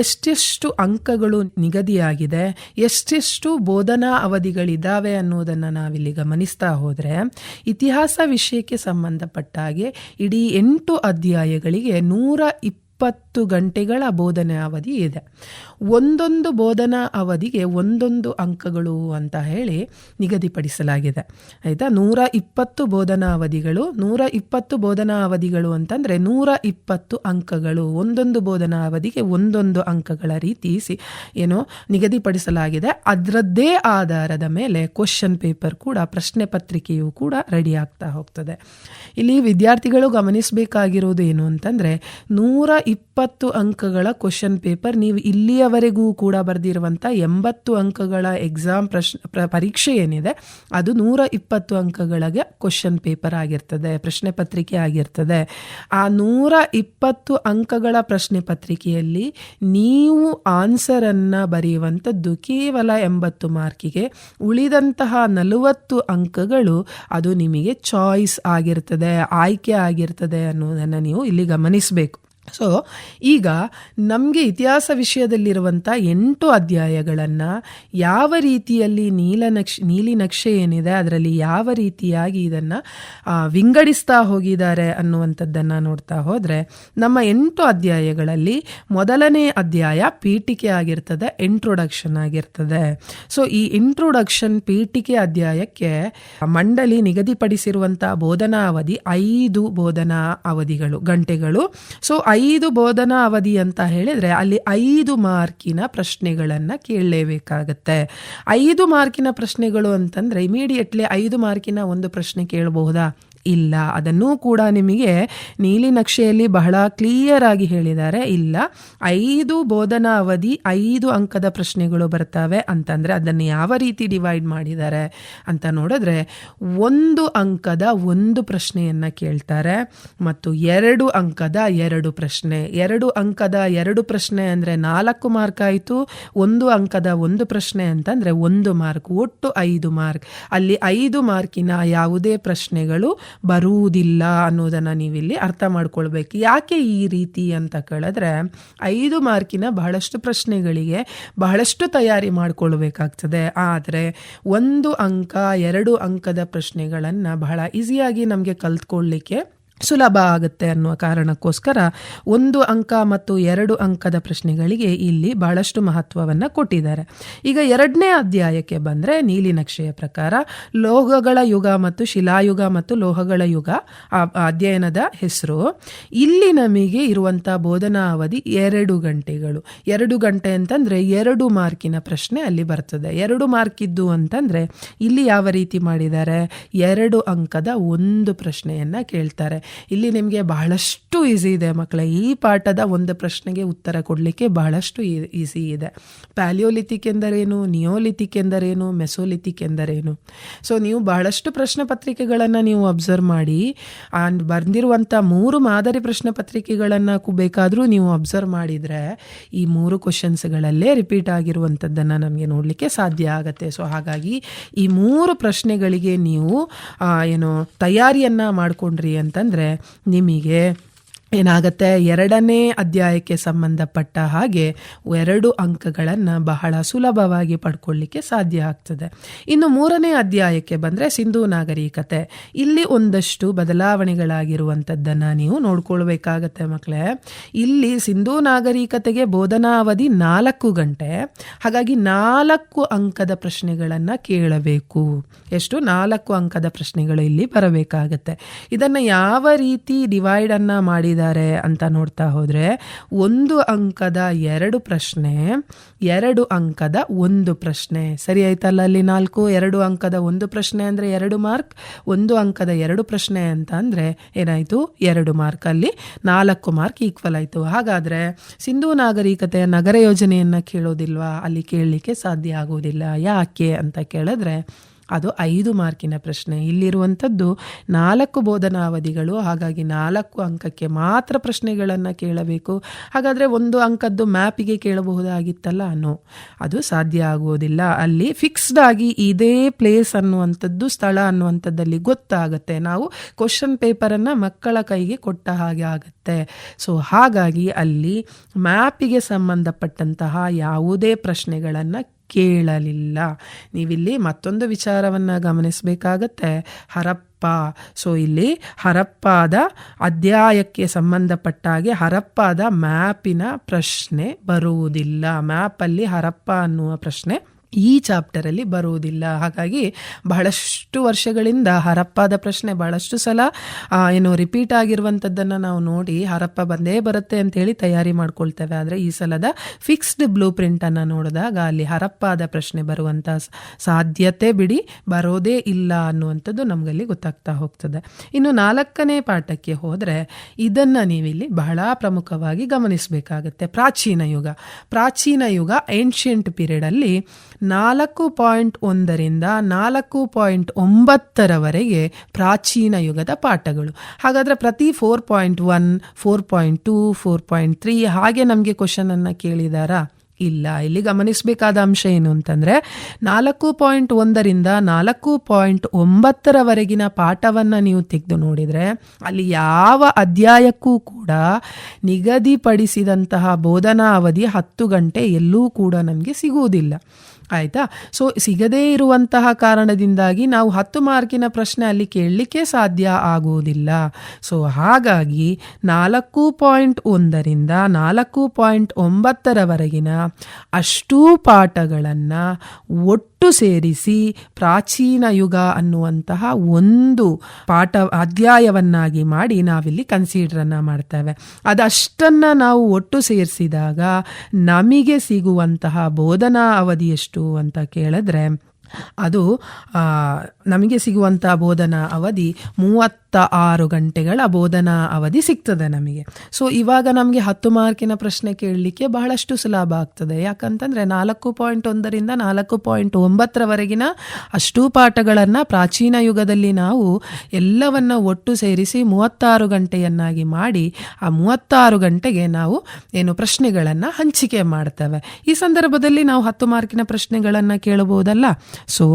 ಎಷ್ಟೆಷ್ಟು ಅಂಕಗಳು ನಿಗದಿಯಾಗಿದೆ, ಎಷ್ಟೆಷ್ಟು ಬೋಧನಾ ಅವಧಿಗಳಿದ್ದಾವೆ ಅನ್ನೋದನ್ನು ನಾವಿಲ್ಲಿ ಗಮನಿಸ್ತಾ ಹೋದರೆ, ಇತಿಹಾಸ ವಿಷಯಕ್ಕೆ ಸಂಬಂಧಪಟ್ಟಾಗೆ ಇಡೀ 8 ಅಧ್ಯಾಯಗಳಿಗೆ 120 ಗಂಟೆಗಳ ಬೋಧನೆ ಅವಧಿ ಇದೆ. ಒಂದೊಂದು ಬೋಧನಾ ಅವಧಿಗೆ 1 ಅಂಕಗಳು ಅಂತ ಹೇಳಿ ನಿಗದಿಪಡಿಸಲಾಗಿದೆ. ಆಯಿತಾ, 120 ಬೋಧನಾ ಅವಧಿಗಳು. 120 ಬೋಧನಾ ಅವಧಿಗಳು ಅಂತಂದರೆ 120 ಅಂಕಗಳು. ಒಂದೊಂದು ಬೋಧನಾ ಅವಧಿಗೆ 1 ಅಂಕಗಳ ರೀತಿ ನಿಗದಿಪಡಿಸಲಾಗಿದೆ. ಅದರದ್ದೇ ಆಧಾರದ ಮೇಲೆ ಕ್ವಶನ್ ಪೇಪರ್ ಕೂಡ, ಪ್ರಶ್ನೆ ಪತ್ರಿಕೆಯು ಕೂಡ ರೆಡಿ ಆಗ್ತಾ ಹೋಗ್ತದೆ. ಇಲ್ಲಿ ವಿದ್ಯಾರ್ಥಿಗಳು ಗಮನಿಸಬೇಕಾಗಿರೋದು ಏನು ಅಂತಂದರೆ, 120 ಅಂಕಗಳ ಕ್ವಶನ್ ಪೇಪರ್ ನೀವು ಇಲ್ಲಿಯವರೆಗೂ ಕೂಡ ಬರೆದಿರುವಂಥ 80 ಅಂಕಗಳ ಎಕ್ಸಾಮ್ ಪರೀಕ್ಷೆ ಏನಿದೆ ಅದು 120 ಅಂಕಗಳಿಗೆ ಕ್ವಶನ್ ಪೇಪರ್ ಆಗಿರ್ತದೆ, ಪ್ರಶ್ನೆ ಪತ್ರಿಕೆ ಆಗಿರ್ತದೆ. ಆ 120 ಅಂಕಗಳ ಪ್ರಶ್ನೆ ಪತ್ರಿಕೆಯಲ್ಲಿ ನೀವು ಆನ್ಸರನ್ನು ಬರೆಯುವಂಥದ್ದು ಕೇವಲ 80 ಮಾರ್ಕಿಗೆ. ಉಳಿದಂತಹ 40 ಅಂಕಗಳು ಅದು ನಿಮಗೆ ಚಾಯ್ಸ್ ಆಗಿರ್ತದೆ, ಆಯ್ಕೆ ಆಗಿರ್ತದೆ ಅನ್ನೋದನ್ನು ನೀವು ಇಲ್ಲಿ ಗಮನಿಸಬೇಕು. ಸೊ ಈಗ ನಮಗೆ ಇತಿಹಾಸ ವಿಷಯದಲ್ಲಿರುವಂಥ 8 ಅಧ್ಯಾಯಗಳನ್ನು ಯಾವ ರೀತಿಯಲ್ಲಿ ನೀಲಿ ನಕ್ಷೆ ಏನಿದೆ ಅದರಲ್ಲಿ ಯಾವ ರೀತಿಯಾಗಿ ಇದನ್ನು ವಿಂಗಡಿಸ್ತಾ ಹೋಗಿದ್ದಾರೆ ಅನ್ನುವಂಥದ್ದನ್ನು ನೋಡ್ತಾ ಹೋದರೆ, ನಮ್ಮ 8 ಅಧ್ಯಾಯಗಳಲ್ಲಿ ಮೊದಲನೇ ಅಧ್ಯಾಯ ಪೀಠಿಕೆ ಆಗಿರ್ತದೆ, ಇಂಟ್ರೊಡಕ್ಷನ್ ಆಗಿರ್ತದೆ. ಸೊ ಈ ಇಂಟ್ರೊಡಕ್ಷನ್ ಪೀಠಿಕೆ ಅಧ್ಯಾಯಕ್ಕೆ ಮಂಡಳಿ ನಿಗದಿಪಡಿಸಿರುವಂಥ ಬೋಧನಾ ಅವಧಿ 5 ಬೋಧನಾ ಅವಧಿಗಳು, ಗಂಟೆಗಳು. ಸೊ 5 ಬೋಧನಾ ಅವಧಿ ಅಂತ ಹೇಳಿದರೆ ಅಲ್ಲಿ 5 ಮಾರ್ಕಿನ ಪ್ರಶ್ನೆಗಳನ್ನು ಕೇಳಲೇಬೇಕಾಗತ್ತೆ. 5 ಮಾರ್ಕಿನ ಪ್ರಶ್ನೆಗಳು ಅಂತಂದರೆ ಇಮಿಡಿಯೇಟ್ಲಿ 5 ಮಾರ್ಕಿನ ಒಂದು ಪ್ರಶ್ನೆ ಕೇಳಬಹುದಾ? ಇಲ್ಲ. ಅದನ್ನೂ ಕೂಡ ನಿಮಗೆ ನೀಲಿ ನಕ್ಷೆಯಲ್ಲಿ ಬಹಳ ಕ್ಲಿಯರ್ ಆಗಿ ಹೇಳಿದ್ದಾರೆ. ಇಲ್ಲ, 5 ಬೋಧನಾ ಅವಧಿ 5 ಅಂಕದ ಪ್ರಶ್ನೆಗಳು ಬರ್ತವೆ ಅಂತಂದರೆ ಅದನ್ನು ಯಾವ ರೀತಿ ಡಿವೈಡ್ ಮಾಡಿದ್ದಾರೆ ಅಂತ ನೋಡಿದ್ರೆ, 1 ಅಂಕದ 1 ಪ್ರಶ್ನೆಯನ್ನು ಕೇಳ್ತಾರೆ ಮತ್ತು 2 ಅಂಕದ 2 ಪ್ರಶ್ನೆ. 2 ಅಂಕದ 2 ಪ್ರಶ್ನೆ ಅಂದರೆ 4 ಮಾರ್ಕ್ ಆಯಿತು. 1 ಅಂಕದ 1 ಪ್ರಶ್ನೆ ಅಂತಂದರೆ 1 ಮಾರ್ಕ್, ಒಟ್ಟು 5 ಮಾರ್ಕ್. ಅಲ್ಲಿ 5 ಮಾರ್ಕಿನ ಯಾವುದೇ ಪ್ರಶ್ನೆಗಳು ಬರುವುದಿಲ್ಲ ಅನ್ನೋದನ್ನು ನೀವಿಲ್ಲಿ ಅರ್ಥ ಮಾಡ್ಕೊಳ್ಬೇಕು. ಯಾಕೆ ಈ ರೀತಿ ಅಂತ ಕೇಳಿದ್ರೆ 5 ಮಾರ್ಕಿನ ಬಹಳಷ್ಟು ಪ್ರಶ್ನೆಗಳಿಗೆ ಬಹಳಷ್ಟು ತಯಾರಿ ಮಾಡಿಕೊಳ್ಬೇಕಾಗ್ತದೆ. ಆದರೆ 1 ಅಂಕ 2 ಅಂಕದ ಪ್ರಶ್ನೆಗಳನ್ನು ಬಹಳ ಈಸಿಯಾಗಿ ನಮಗೆ ಕಲ್ತ್ಕೊಳ್ಳಿಕ್ಕೆ ಸುಲಭ ಆಗುತ್ತೆ ಅನ್ನುವ ಕಾರಣಕ್ಕೋಸ್ಕರ 1 ಅಂಕ ಮತ್ತು 2 ಅಂಕದ ಪ್ರಶ್ನೆಗಳಿಗೆ ಇಲ್ಲಿ ಬಹಳಷ್ಟು ಮಹತ್ವವನ್ನು ಕೊಟ್ಟಿದ್ದಾರೆ. ಈಗ 2ನೇ ಅಧ್ಯಾಯಕ್ಕೆ ಬಂದರೆ ನೀಲಿನಕ್ಷೆಯ ಪ್ರಕಾರ ಲೋಹಗಳ ಯುಗ ಮತ್ತು ಶಿಲಾಯುಗ ಮತ್ತು ಲೋಹಗಳ ಯುಗ ಅಧ್ಯಯನದ ಹೆಸರು. ಇಲ್ಲಿ ನಮಗೆ ಇರುವಂಥ ಬೋಧನಾ ಅವಧಿ 2 ಗಂಟೆಗಳು. 2 ಗಂಟೆ ಅಂತಂದರೆ 2 ಮಾರ್ಕಿನ ಪ್ರಶ್ನೆ ಅಲ್ಲಿ ಬರ್ತದೆ. 2 ಮಾರ್ಕ್ ಇದ್ದು ಅಂತಂದರೆ ಇಲ್ಲಿ ಯಾವ ರೀತಿ ಮಾಡಿದ್ದಾರೆ, 2 ಅಂಕದ 1 ಪ್ರಶ್ನೆಯನ್ನು ಕೇಳ್ತಾರೆ. ಇಲ್ಲಿ ನಿಮಗೆ ಬಹಳಷ್ಟು ಈಸಿ ಇದೆ ಮಕ್ಕಳೇ. ಈ ಪಾಠದ 1 ಪ್ರಶ್ನೆಗೆ ಉತ್ತರ ಕೊಡಲಿಕ್ಕೆ ಬಹಳಷ್ಟು ಈಸಿ ಇದೆ. ಪ್ಯಾಲಿಯೋಲಿಥಿಕ್ ಎಂದರೇನು, ನಿಯೋಲಿಥಿಕ್ ಎಂದರೇನು, ಮೆಸೋಲಿಥಿಕ್ ಎಂದರೇನು. ಸೊ ನೀವು ಬಹಳಷ್ಟು ಪ್ರಶ್ನೆ ಪತ್ರಿಕೆಗಳನ್ನು ನೀವು ಅಬ್ಸರ್ವ್ ಮಾಡಿ, ಬಂದಿರುವಂಥ 3 ಮಾದರಿ ಪ್ರಶ್ನೆ ಪತ್ರಿಕೆಗಳನ್ನು ಬೇಕಾದರೂ ನೀವು ಅಬ್ಸರ್ವ್ ಮಾಡಿದರೆ ಈ 3 ಕ್ವಶನ್ಸ್ಗಳಲ್ಲೇ ರಿಪೀಟ್ ಆಗಿರುವಂಥದ್ದನ್ನು ನಮಗೆ ನೋಡಲಿಕ್ಕೆ ಸಾಧ್ಯ ಆಗುತ್ತೆ. ಸೊ ಹಾಗಾಗಿ ಈ 3 ಪ್ರಶ್ನೆಗಳಿಗೆ ನೀವು ತಯಾರಿಯನ್ನು ಮಾಡಿಕೊಂಡ್ರಿ ಅಂತಂದರೆ ನಿಮಗೆ ಏನಾಗುತ್ತೆ, 2ನೇ ಅಧ್ಯಾಯಕ್ಕೆ ಸಂಬಂಧಪಟ್ಟ ಹಾಗೆ 2 ಅಂಕಗಳನ್ನು ಬಹಳ ಸುಲಭವಾಗಿ ಪಡ್ಕೊಳ್ಳಿಕ್ಕೆ ಸಾಧ್ಯ ಆಗ್ತದೆ. ಇನ್ನು 3ನೇ ಅಧ್ಯಾಯಕ್ಕೆ ಬಂದರೆ ಸಿಂಧೂ ನಾಗರಿಕತೆ. ಇಲ್ಲಿ ಒಂದಷ್ಟು ಬದಲಾವಣೆಗಳಾಗಿರುವಂಥದ್ದನ್ನು ನೀವು ನೋಡ್ಕೊಳ್ಬೇಕಾಗತ್ತೆ ಮಕ್ಕಳೇ. ಇಲ್ಲಿ ಸಿಂಧೂ ನಾಗರಿಕತೆಗೆ ಬೋಧನಾ ಅವಧಿ 4 ಗಂಟೆ. ಹಾಗಾಗಿ 4 ಅಂಕದ ಪ್ರಶ್ನೆಗಳನ್ನು ಕೇಳಬೇಕು. ಎಷ್ಟು? 4 ಅಂಕದ ಪ್ರಶ್ನೆಗಳು ಇಲ್ಲಿ ಬರಬೇಕಾಗತ್ತೆ. ಇದನ್ನು ಯಾವ ರೀತಿ ಡಿವೈಡನ್ನು ಮಾಡಿ ಅಂತ ನೋಡ್ತಾ ಹೋದ್ರೆ 1 ಅಂಕದ 2 ಪ್ರಶ್ನೆ, 2 ಅಂಕದ 1 ಪ್ರಶ್ನೆ. ಸರಿ ಆಯ್ತಲ್ಲ? ಅಲ್ಲಿ 4, 2 ಅಂಕದ 1 ಪ್ರಶ್ನೆ ಅಂದ್ರೆ 2 ಮಾರ್ಕ್, 1 ಅಂಕದ 2 ಪ್ರಶ್ನೆ ಅಂತ ಅಂದ್ರೆ ಏನಾಯ್ತು, 2 ಮಾರ್ಕ್. ಅಲ್ಲಿ 4 ಮಾರ್ಕ್ ಈಕ್ವಲ್ ಆಯ್ತು. ಹಾಗಾದ್ರೆ ಸಿಂಧೂ ನಾಗರಿಕತೆಯ ನಗರ ಯೋಜನೆಯನ್ನ ಕೇಳೋದಿಲ್ವಾ? ಅಲ್ಲಿ ಕೇಳಲಿಕ್ಕೆ ಸಾಧ್ಯ ಆಗೋದಿಲ್ಲ. ಯಾಕೆ ಅಂತ ಕೇಳಿದ್ರೆ ಅದು 5 ಮಾರ್ಕಿನ ಪ್ರಶ್ನೆ. ಇಲ್ಲಿರುವಂಥದ್ದು 4 ಬೋಧನಾ ಅವಧಿಗಳು. ಹಾಗಾಗಿ 4 ಅಂಕಕ್ಕೆ ಮಾತ್ರ ಪ್ರಶ್ನೆಗಳನ್ನು ಕೇಳಬೇಕು. ಹಾಗಾದರೆ 1 ಅಂಕದ್ದು ಮ್ಯಾಪಿಗೆ ಕೇಳಬಹುದಾಗಿತ್ತಲ್ಲ? ನೋ, ಅದು ಸಾಧ್ಯ ಆಗುವುದಿಲ್ಲ. ಅಲ್ಲಿ ಫಿಕ್ಸ್ಡ್ ಆಗಿ ಇದೇ ಪ್ಲೇಸ್ ಅನ್ನುವಂಥದ್ದು, ಸ್ಥಳ ಅನ್ನುವಂಥದ್ದಲ್ಲಿ ಗೊತ್ತಾಗುತ್ತೆ. ನಾವು ಕ್ವಶನ್ ಪೇಪರನ್ನು ಮಕ್ಕಳ ಕೈಗೆ ಕೊಟ್ಟ ಹಾಗೆ ಆಗುತ್ತೆ. ಸೊ ಹಾಗಾಗಿ ಅಲ್ಲಿ ಮ್ಯಾಪಿಗೆ ಸಂಬಂಧಪಟ್ಟಂತಹ ಯಾವುದೇ ಪ್ರಶ್ನೆಗಳನ್ನು ಕೇಳಲಿಲ್ಲ. ನೀವಿಲ್ಲಿ ಮತ್ತೊಂದು ವಿಚಾರವನ್ನು ಗಮನಿಸಬೇಕಾಗತ್ತೆ, ಹರಪ್ಪ. ಸೊ ಇಲ್ಲಿ ಹರಪ್ಪಾದ ಅಧ್ಯಾಯಕ್ಕೆ ಸಂಬಂಧಪಟ್ಟ ಹಾಗೆ ಹರಪ್ಪಾದ ಮ್ಯಾಪಿನ ಪ್ರಶ್ನೆ ಬರುವುದಿಲ್ಲ. ಮ್ಯಾಪಲ್ಲಿ ಹರಪ್ಪ ಅನ್ನುವ ಪ್ರಶ್ನೆ ಈ ಚಾಪ್ಟರಲ್ಲಿ ಬರುವುದಿಲ್ಲ. ಹಾಗಾಗಿ ಬಹಳಷ್ಟು ವರ್ಷಗಳಿಂದ ಹರಪ್ಪಾದ ಪ್ರಶ್ನೆ ಬಹಳಷ್ಟು ಸಲ ರಿಪೀಟ್ ಆಗಿರುವಂಥದ್ದನ್ನು ನಾವು ನೋಡಿ ಹರಪ್ಪ ಬಂದೇ ಬರುತ್ತೆ ಅಂತೇಳಿ ತಯಾರಿ ಮಾಡ್ಕೊಳ್ತೇವೆ. ಆದರೆ ಈ ಸಲದ ಫಿಕ್ಸ್ಡ್ ಬ್ಲೂ ಪ್ರಿಂಟನ್ನು ನೋಡಿದಾಗ ಅಲ್ಲಿ ಹರಪ್ಪಾದ ಪ್ರಶ್ನೆ ಬರುವಂಥ ಸಾಧ್ಯತೆ ಬಿಡಿ ಬರೋದೇ ಇಲ್ಲ ಅನ್ನುವಂಥದ್ದು ನಮಗಲ್ಲಿ ಗೊತ್ತಾಗ್ತಾ ಹೋಗ್ತದೆ. ಇನ್ನು 4ನೇ ಪಾಠಕ್ಕೆ ಹೋದರೆ ಇದನ್ನು ನೀವಿಲ್ಲಿ ಬಹಳ ಪ್ರಮುಖವಾಗಿ ಗಮನಿಸಬೇಕಾಗತ್ತೆ. ಪ್ರಾಚೀನ ಯುಗ. ಪ್ರಾಚೀನ ಯುಗ ಏನ್ಷಿಯಂಟ್ ಪೀರಿಯಡಲ್ಲಿ 4.1 ರಿಂದ 4.9 ಪ್ರಾಚೀನ ಯುಗದ ಪಾಠಗಳು. ಹಾಗಾದರೆ ಪ್ರತಿ 4.1, 4.2, 4.3 ಹಾಗೆ ನಮಗೆ ಕ್ವಶನ್ ಅನ್ನು ಕೇಳಿದಾರಾ? ಇಲ್ಲ. ಇಲ್ಲಿ ಗಮನಿಸಬೇಕಾದ ಅಂಶ ಏನು ಅಂತಂದರೆ 4.1 ರಿಂದ 4.9 ಪಾಠವನ್ನು ನೀವು ತೆಗೆದು ನೋಡಿದರೆ ಅಲ್ಲಿ ಯಾವ ಅಧ್ಯಾಯಕ್ಕೂ ಕೂಡ ನಿಗದಿಪಡಿಸಿದಂತಹ ಬೋಧನಾ ಅವಧಿ 10 ಗಂಟೆ ಎಲ್ಲೂ ಕೂಡ ನಮಗೆ ಸಿಗುವುದಿಲ್ಲ. ಆಯಿತಾ? ಸೊ ಸಿಗದೇ ಇರುವಂತಹ ಕಾರಣದಿಂದಾಗಿ ನಾವು 10 ಮಾರ್ಕಿನ ಪ್ರಶ್ನೆ ಅಲ್ಲಿ ಕೇಳಲಿಕ್ಕೆ ಸಾಧ್ಯ ಆಗುವುದಿಲ್ಲ. ಸೊ ಹಾಗಾಗಿ 4.1 ರಿಂದ 4.9 ಅಷ್ಟೂ ಪಾಠಗಳನ್ನು ಒಟ್ಟು ಸೇರಿಸಿ ಪ್ರಾಚೀನ ಯುಗ ಅನ್ನುವಂತಹ ಒಂದು ಅಧ್ಯಾಯವನ್ನಾಗಿ ಮಾಡಿ ನಾವಿಲ್ಲಿ ಕನ್ಸಿಡರನ್ನು ಮಾಡ್ತೇವೆ. ಅದಷ್ಟನ್ನು ನಾವು ಒಟ್ಟು ಸೇರಿಸಿದಾಗ ನಮಗೆ ಸಿಗುವಂತಹ ಬೋಧನಾ ಅವಧಿ ಎಷ್ಟು ಅಂತ ಕೇಳಿದ್ರೆ ಅದು ನಮಗೆ ಸಿಗುವಂಥ ಬೋಧನಾ ಅವಧಿ 36 ಗಂಟೆಗಳ ಬೋಧನಾ ಅವಧಿ ಸಿಗ್ತದೆ ನಮಗೆ. ಸೊ ಇವಾಗ ನಮಗೆ 10 ಮಾರ್ಕಿನ ಪ್ರಶ್ನೆ ಕೇಳಲಿಕ್ಕೆ ಬಹಳಷ್ಟು ಸುಲಭ ಆಗ್ತದೆ. ಯಾಕಂತಂದರೆ 4.1 ರಿಂದ 4.9 ಅಷ್ಟೂ ಪಾಠಗಳನ್ನು ಪ್ರಾಚೀನ ಯುಗದಲ್ಲಿ ನಾವು ಎಲ್ಲವನ್ನು ಒಟ್ಟು ಸೇರಿಸಿ 36 ಗಂಟೆಯನ್ನಾಗಿ ಮಾಡಿ ಆ 36 ಗಂಟೆಗೆ ನಾವು ಪ್ರಶ್ನೆಗಳನ್ನು ಹಂಚಿಕೆ ಮಾಡ್ತೇವೆ. ಈ ಸಂದರ್ಭದಲ್ಲಿ ನಾವು 10 ಮಾರ್ಕಿನ ಪ್ರಶ್ನೆಗಳನ್ನು ಕೇಳಬಹುದಲ್ಲ. ಸೊ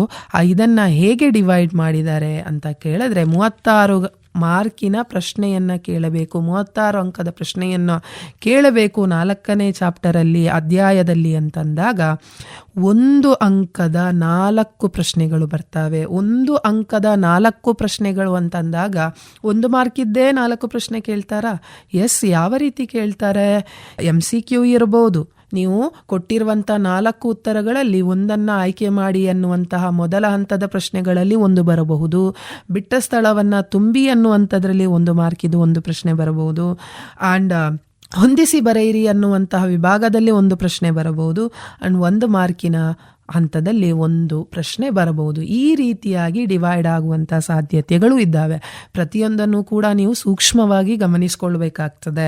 ಇದನ್ನು ಹೇಗೆ ಡಿವೈಡ್ ಮಾಡಿದ್ದಾರೆ ಅಂತ ಕೇಳಿದ್ರೆ 36 ಮಾರ್ಕಿನ ಪ್ರಶ್ನೆಯನ್ನು ಕೇಳಬೇಕು, 36 ಅಂಕದ ಪ್ರಶ್ನೆಯನ್ನು ಕೇಳಬೇಕು 4ನೇ ಚಾಪ್ಟರಲ್ಲಿ ಅಧ್ಯಾಯದಲ್ಲಿ ಅಂತಂದಾಗ 1 ಅಂಕದ 4 ಪ್ರಶ್ನೆಗಳು ಬರ್ತವೆ. 1 ಅಂಕದ 4 ಪ್ರಶ್ನೆಗಳು ಅಂತಂದಾಗ 1 ಮಾರ್ಕಿದ್ದೇ 4 ಪ್ರಶ್ನೆ ಕೇಳ್ತಾರಾ? ಎಸ್, ಯಾವ ರೀತಿ ಕೇಳ್ತಾರೆ? MCQ ಇರ್ಬೋದು. ನೀವು ಕೊಟ್ಟಿರುವಂಥ 4 ಉತ್ತರಗಳಲ್ಲಿ ಒಂದನ್ನು ಆಯ್ಕೆ ಮಾಡಿ ಅನ್ನುವಂತಹ ಮೊದಲ ಹಂತದ ಪ್ರಶ್ನೆಗಳಲ್ಲಿ ಒಂದು ಬರಬಹುದು. ಬಿಟ್ಟ ಸ್ಥಳವನ್ನು ತುಂಬಿ ಅನ್ನುವಂಥದ್ರಲ್ಲಿ 1 ಮಾರ್ಕಿದು ಒಂದು ಪ್ರಶ್ನೆ ಬರಬಹುದು. ಆ್ಯಂಡ್ ಹೊಂದಿಸಿ ಬರೆಯಿರಿ ಅನ್ನುವಂತಹ ವಿಭಾಗದಲ್ಲಿ 1 ಪ್ರಶ್ನೆ ಬರಬಹುದು. ಆ್ಯಂಡ್ 1 ಮಾರ್ಕಿನ ಹಂತದಲ್ಲಿ 1 ಪ್ರಶ್ನೆ ಬರಬಹುದು. ಈ ರೀತಿಯಾಗಿ ಡಿವೈಡ್ ಆಗುವಂಥ ಸಾಧ್ಯತೆಗಳು ಇದ್ದಾವೆ. ಪ್ರತಿಯೊಂದನ್ನು ಕೂಡ ನೀವು ಸೂಕ್ಷ್ಮವಾಗಿ ಗಮನಿಸ್ಕೊಳ್ಬೇಕಾಗ್ತದೆ.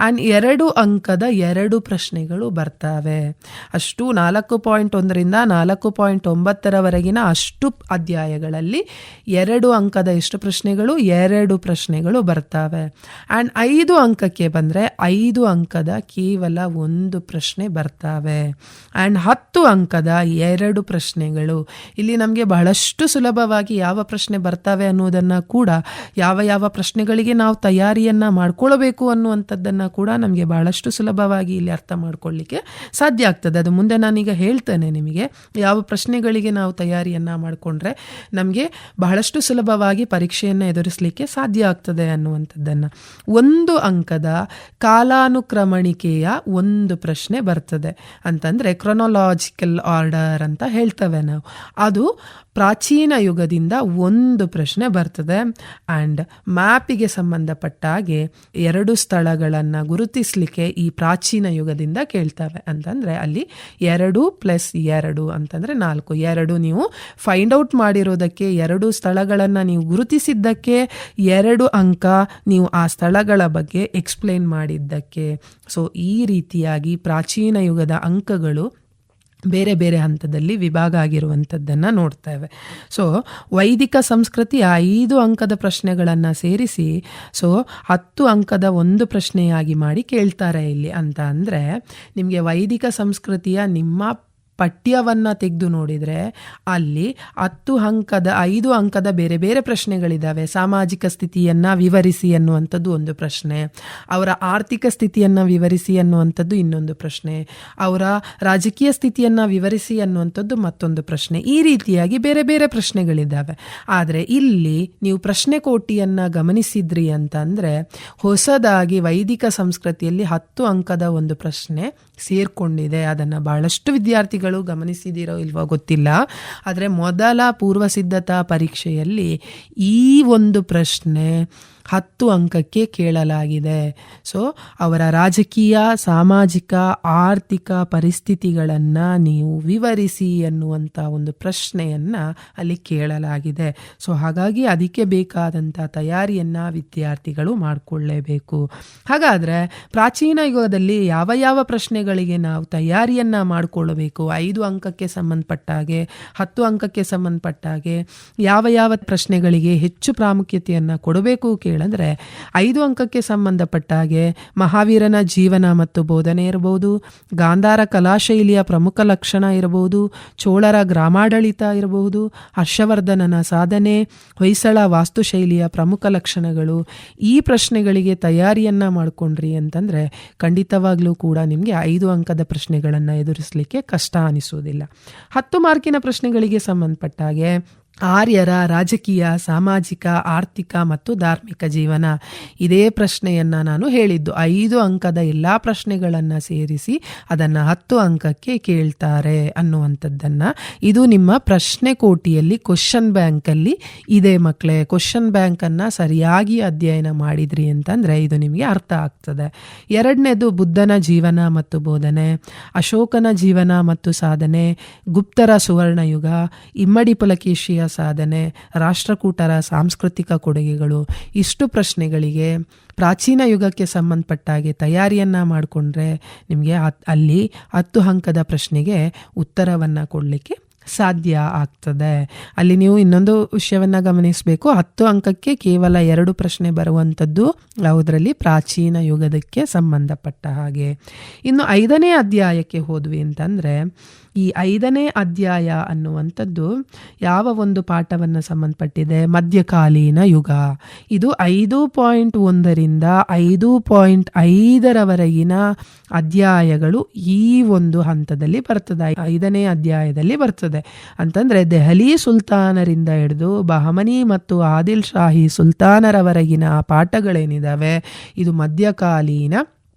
ಆ್ಯಂಡ್ 2 ಅಂಕದ 2 ಪ್ರಶ್ನೆಗಳು ಬರ್ತವೆ. ಅಷ್ಟು 4.1ರಿಂದ 4.9ರವರೆಗಿನ ಅಷ್ಟು ಅಧ್ಯಾಯಗಳಲ್ಲಿ 2 ಅಂಕದ ಎಷ್ಟು ಪ್ರಶ್ನೆಗಳು? 2 ಪ್ರಶ್ನೆಗಳು ಬರ್ತವೆ. ಆ್ಯಂಡ್ 5 ಅಂಕಕ್ಕೆ ಬಂದರೆ 5 ಅಂಕದ ಕೇವಲ 1 ಪ್ರಶ್ನೆ ಬರ್ತವೆ. ಆ್ಯಂಡ್ 10 ಅಂಕದ 2 ಪ್ರಶ್ನೆಗಳು. ಇಲ್ಲಿ ನಮಗೆ ಬಹಳಷ್ಟು ಸುಲಭವಾಗಿ ಯಾವ ಪ್ರಶ್ನೆ ಬರ್ತವೆ ಅನ್ನೋದನ್ನು ಕೂಡ, ಯಾವ ಪ್ರಶ್ನೆಗಳಿಗೆ ನಾವು ತಯಾರಿಯನ್ನು ಮಾಡ್ಕೊಳ್ಬೇಕು ಅನ್ನುವಂಥದ್ದನ್ನು ಕೂಡ ನಮಗೆ ಬಹಳಷ್ಟು ಸುಲಭವಾಗಿ ಇಲ್ಲಿ ಅರ್ಥ ಮಾಡ್ಕೊಳ್ಳಿಕ್ಕೆ ಸಾಧ್ಯ ಆಗ್ತದೆ. ಅದು ಮುಂದೆ ನಾನೀಗ ಹೇಳ್ತೇನೆ ನಿಮಗೆ ಯಾವ ಪ್ರಶ್ನೆಗಳಿಗೆ ನಾವು ತಯಾರಿಯನ್ನು ಮಾಡಿಕೊಂಡ್ರೆ ನಮಗೆ ಬಹಳಷ್ಟು ಸುಲಭವಾಗಿ ಪರೀಕ್ಷೆಯನ್ನು ಎದುರಿಸಲಿಕ್ಕೆ ಸಾಧ್ಯ ಆಗ್ತದೆ ಅನ್ನುವಂಥದ್ದನ್ನು. 1 ಅಂಕದ ಕಾಲಾನುಕ್ರಮಣಿಕೆಯ 1 ಪ್ರಶ್ನೆ ಬರ್ತದೆ. ಅಂತಂದರೆ ಕ್ರೊನೊಲಾಜಿಕಲ್ ಆರ್ಡರ್ ಅಂತ ಹೇಳ್ತೇವೆ ನಾವು. ಅದು ಪ್ರಾಚೀನ ಯುಗದಿಂದ 1 ಪ್ರಶ್ನೆ ಬರ್ತದೆ. ಆ್ಯಂಡ್ ಮ್ಯಾಪಿಗೆ ಸಂಬಂಧಪಟ್ಟ ಹಾಗೆ 2 ಸ್ಥಳಗಳನ್ನು ಗುರುತಿಸಲಿಕ್ಕೆ ಈ ಪ್ರಾಚೀನ ಯುಗದಿಂದ ಕೇಳ್ತವೆ. ಅಂತಂದರೆ ಅಲ್ಲಿ 2 + 2 ಅಂತಂದರೆ 4. 2 ನೀವು ಫೈಂಡ್ ಔಟ್ ಮಾಡಿರೋದಕ್ಕೆ, 2 ಸ್ಥಳಗಳನ್ನು ನೀವು ಗುರುತಿಸಿದ್ದಕ್ಕೆ 2 ಅಂಕ, ನೀವು ಆ ಸ್ಥಳಗಳ ಬಗ್ಗೆ ಎಕ್ಸ್ಪ್ಲೇನ್ ಮಾಡಿದ್ದಕ್ಕೆ. ಸೊ ಈ ರೀತಿಯಾಗಿ ಪ್ರಾಚೀನ ಯುಗದ ಅಂಕಗಳು ಬೇರೆ ಬೇರೆ ಹಂತದಲ್ಲಿ ವಿಭಾಗ ಆಗಿರುವಂಥದ್ದನ್ನು ನೋಡ್ತೇವೆ. ಸೊ ವೈದಿಕ ಸಂಸ್ಕೃತಿ 5 ಅಂಕದ ಪ್ರಶ್ನೆಗಳನ್ನು ಸೇರಿಸಿ 10 ಅಂಕದ 1 ಪ್ರಶ್ನೆಯಾಗಿ ಮಾಡಿ ಕೇಳ್ತಾರೆ ಇಲ್ಲಿ. ಅಂತ ಅಂದರೆ ನಿಮಗೆ ವೈದಿಕ ಸಂಸ್ಕೃತಿಯ ನಿಮ್ಮ ಪಠ್ಯವನ್ನು ತೆಗೆದು ನೋಡಿದರೆ ಅಲ್ಲಿ 5 ಅಂಕದ ಬೇರೆ ಬೇರೆ ಪ್ರಶ್ನೆಗಳಿದ್ದಾವೆ. ಸಾಮಾಜಿಕ ಸ್ಥಿತಿಯನ್ನು ವಿವರಿಸಿ ಅನ್ನುವಂಥದ್ದು ಒಂದು ಪ್ರಶ್ನೆ, ಅವರ ಆರ್ಥಿಕ ಸ್ಥಿತಿಯನ್ನು ವಿವರಿಸಿ ಅನ್ನುವಂಥದ್ದು ಇನ್ನೊಂದು ಪ್ರಶ್ನೆ, ಅವರ ರಾಜಕೀಯ ಸ್ಥಿತಿಯನ್ನು ವಿವರಿಸಿ ಅನ್ನುವಂಥದ್ದು ಮತ್ತೊಂದು ಪ್ರಶ್ನೆ. ಈ ರೀತಿಯಾಗಿ ಬೇರೆ ಬೇರೆ ಪ್ರಶ್ನೆಗಳಿದ್ದಾವೆ. ಆದರೆ ಇಲ್ಲಿ ನೀವು ಪ್ರಶ್ನೆ ಕೋಟಿಯನ್ನು ಗಮನಿಸಿದ್ರಿ ಅಂತಂದರೆ ಹೊಸದಾಗಿ ವೈದಿಕ ಸಂಸ್ಕೃತಿಯಲ್ಲಿ 10 ಅಂಕದ ಒಂದು ಪ್ರಶ್ನೆ ಸೇರ್ಕೊಂಡಿದೆ. ಅದನ್ನು ಬಹಳಷ್ಟು ವಿದ್ಯಾರ್ಥಿಗಳು ಗಮನಿಸಿದಿರೋ ಇಲ್ವೋ ಗೊತ್ತಿಲ್ಲ. ಆದರೆ ಮೊದಲ ಪೂರ್ವ ಸಿದ್ಧತಾ ಪರೀಕ್ಷೆಯಲ್ಲಿ ಈ ಒಂದು ಪ್ರಶ್ನೆ 10 ಅಂಕಕ್ಕೆ ಕೇಳಲಾಗಿದೆ. ಸೊ ಅವರ ರಾಜಕೀಯ, ಸಾಮಾಜಿಕ, ಆರ್ಥಿಕ ಪರಿಸ್ಥಿತಿಗಳನ್ನು ನೀವು ವಿವರಿಸಿ ಅನ್ನುವಂಥ ಒಂದು ಪ್ರಶ್ನೆಯನ್ನು ಅಲ್ಲಿ ಕೇಳಲಾಗಿದೆ. ಸೊ ಹಾಗಾಗಿ ಅದಕ್ಕೆ ಬೇಕಾದಂಥ ತಯಾರಿಯನ್ನು ವಿದ್ಯಾರ್ಥಿಗಳು ಮಾಡಿಕೊಳ್ಳೇಬೇಕು. ಹಾಗಾದರೆ ಪ್ರಾಚೀನ ಯುಗದಲ್ಲಿ ಯಾವ ಪ್ರಶ್ನೆಗಳಿಗೆ ನಾವು ತಯಾರಿಯನ್ನು ಮಾಡಿಕೊಳ್ಳಬೇಕು? 5 ಅಂಕಕ್ಕೆ ಸಂಬಂಧಪಟ್ಟ ಹಾಗೆ, 10 ಅಂಕಕ್ಕೆ ಸಂಬಂಧಪಟ್ಟ ಹಾಗೆ ಯಾವ ಪ್ರಶ್ನೆಗಳಿಗೆ ಹೆಚ್ಚು ಪ್ರಾಮುಖ್ಯತೆಯನ್ನು ಕೊಡಬೇಕು ಕೇಳಿದ್ರೆ 5 ಅಂಕಕ್ಕೆ ಸಂಬಂಧಪಟ್ಟ ಹಾಗೆ ಮಹಾವೀರನ ಜೀವನ ಮತ್ತು ಬೋಧನೆ ಇರಬಹುದು, ಗಾಂಧಾರ ಕಲಾಶೈಲಿಯ ಪ್ರಮುಖ ಲಕ್ಷಣ ಇರಬಹುದು, ಚೋಳರ ಗ್ರಾಮಾಡಳಿತ ಇರಬಹುದು, ಹರ್ಷವರ್ಧನನ ಸಾಧನೆ, ಹೊಯ್ಸಳ ವಾಸ್ತುಶೈಲಿಯ ಪ್ರಮುಖ ಲಕ್ಷಣಗಳು. ಈ ಪ್ರಶ್ನೆಗಳಿಗೆ ತಯಾರಿಯನ್ನು ಮಾಡಿಕೊಂಡ್ರಿ ಅಂತಂದರೆ ಖಂಡಿತವಾಗ್ಲೂ ಕೂಡ ನಿಮಗೆ 5 ಅಂಕದ ಪ್ರಶ್ನೆಗಳನ್ನು ಎದುರಿಸಲಿಕ್ಕೆ ಕಷ್ಟ ಅನಿಸೋದಿಲ್ಲ. 10 ಮಾರ್ಕಿನ ಪ್ರಶ್ನೆಗಳಿಗೆ ಸಂಬಂಧಪಟ್ಟ ಹಾಗೆ ಆರ್ಯರ ರಾಜಕೀಯ, ಸಾಮಾಜಿಕ, ಆರ್ಥಿಕ ಮತ್ತು ಧಾರ್ಮಿಕ ಜೀವನ, ಇದೇ ಪ್ರಶ್ನೆಯನ್ನು ನಾನು ಹೇಳಿದ್ದು. 5 ಅಂಕದ ಎಲ್ಲ ಪ್ರಶ್ನೆಗಳನ್ನು ಸೇರಿಸಿ ಅದನ್ನು 10 ಅಂಕಕ್ಕೆ ಕೇಳ್ತಾರೆ ಅನ್ನುವಂಥದ್ದನ್ನು, ಇದು ನಿಮ್ಮ ಪ್ರಶ್ನೆ ಕೋಟಿಯಲ್ಲಿ ಕ್ವಶನ್ ಬ್ಯಾಂಕಲ್ಲಿ ಇದೆ ಮಕ್ಕಳೇ. ಕ್ವಶನ್ ಬ್ಯಾಂಕನ್ನು ಸರಿಯಾಗಿ ಅಧ್ಯಯನ ಮಾಡಿದ್ರಿ ಅಂತಂದರೆ ಇದು ನಿಮಗೆ ಅರ್ಥ ಆಗ್ತದೆ. 2ನೇದು ಬುದ್ಧನ ಜೀವನ ಮತ್ತು ಬೋಧನೆ, ಅಶೋಕನ ಜೀವನ ಮತ್ತು ಸಾಧನೆ, ಗುಪ್ತರ ಸುವರ್ಣಯುಗ, ಇಮ್ಮಡಿ ಪುಲಕೇಶಿಯ ಸಾಧನೆ, ರಾಷ್ಟ್ರಕೂಟರ ಸಾಂಸ್ಕೃತಿಕ ಕೊಡುಗೆಗಳು. ಇಷ್ಟು ಪ್ರಶ್ನೆಗಳಿಗೆ ಪ್ರಾಚೀನ ಯುಗಕ್ಕೆ ಸಂಬಂಧಪಟ್ಟ ಹಾಗೆ ತಯಾರಿಯನ್ನು ಮಾಡಿಕೊಂಡ್ರೆ ನಿಮಗೆ ಅಲ್ಲಿ 10 ಅಂಕದ ಪ್ರಶ್ನೆಗೆ ಉತ್ತರವನ್ನು ಕೊಡಲಿಕ್ಕೆ ಸಾಧ್ಯ ಆಗ್ತದೆ. ಅಲ್ಲಿ ನೀವು ಇನ್ನೊಂದು ವಿಷಯವನ್ನು ಗಮನಿಸಬೇಕು, 10 ಅಂಕಕ್ಕೆ ಕೇವಲ 2 ಪ್ರಶ್ನೆ ಬರುವಂಥದ್ದು ಯಾವುದರಲ್ಲಿ, ಪ್ರಾಚೀನ ಯುಗದಕ್ಕೆ ಸಂಬಂಧಪಟ್ಟ ಹಾಗೆ. ಇನ್ನು 5ನೇ ಅಧ್ಯಾಯಕ್ಕೆ ಹೋದ್ವಿ ಅಂತಂದರೆ, ಈ 5ನೇ ಅಧ್ಯಾಯ ಅನ್ನುವಂಥದ್ದು ಯಾವ ಒಂದು ಪಾಠವನ್ನು ಸಂಬಂಧಪಟ್ಟಿದೆ, ಮಧ್ಯಕಾಲೀನ ಯುಗ. ಇದು 5.1ರಿಂದ 5.5ರವರೆಗಿನ ಅಧ್ಯಾಯಗಳು ಈ ಒಂದು ಹಂತದಲ್ಲಿ ಬರ್ತದೆ, 5ನೇ ಅಧ್ಯಾಯದಲ್ಲಿ ಬರ್ತದೆ. ಅಂತಂದರೆ ದೆಹಲಿ ಸುಲ್ತಾನರಿಂದ ಹಿಡಿದು ಬಹಮನಿ ಮತ್ತು ಆದಿಲ್ ಶಾಹಿ ಸುಲ್ತಾನರವರೆಗಿನ ಪಾಠಗಳೇನಿದ್ದಾವೆ ಇದು ಮಧ್ಯಕಾಲೀನ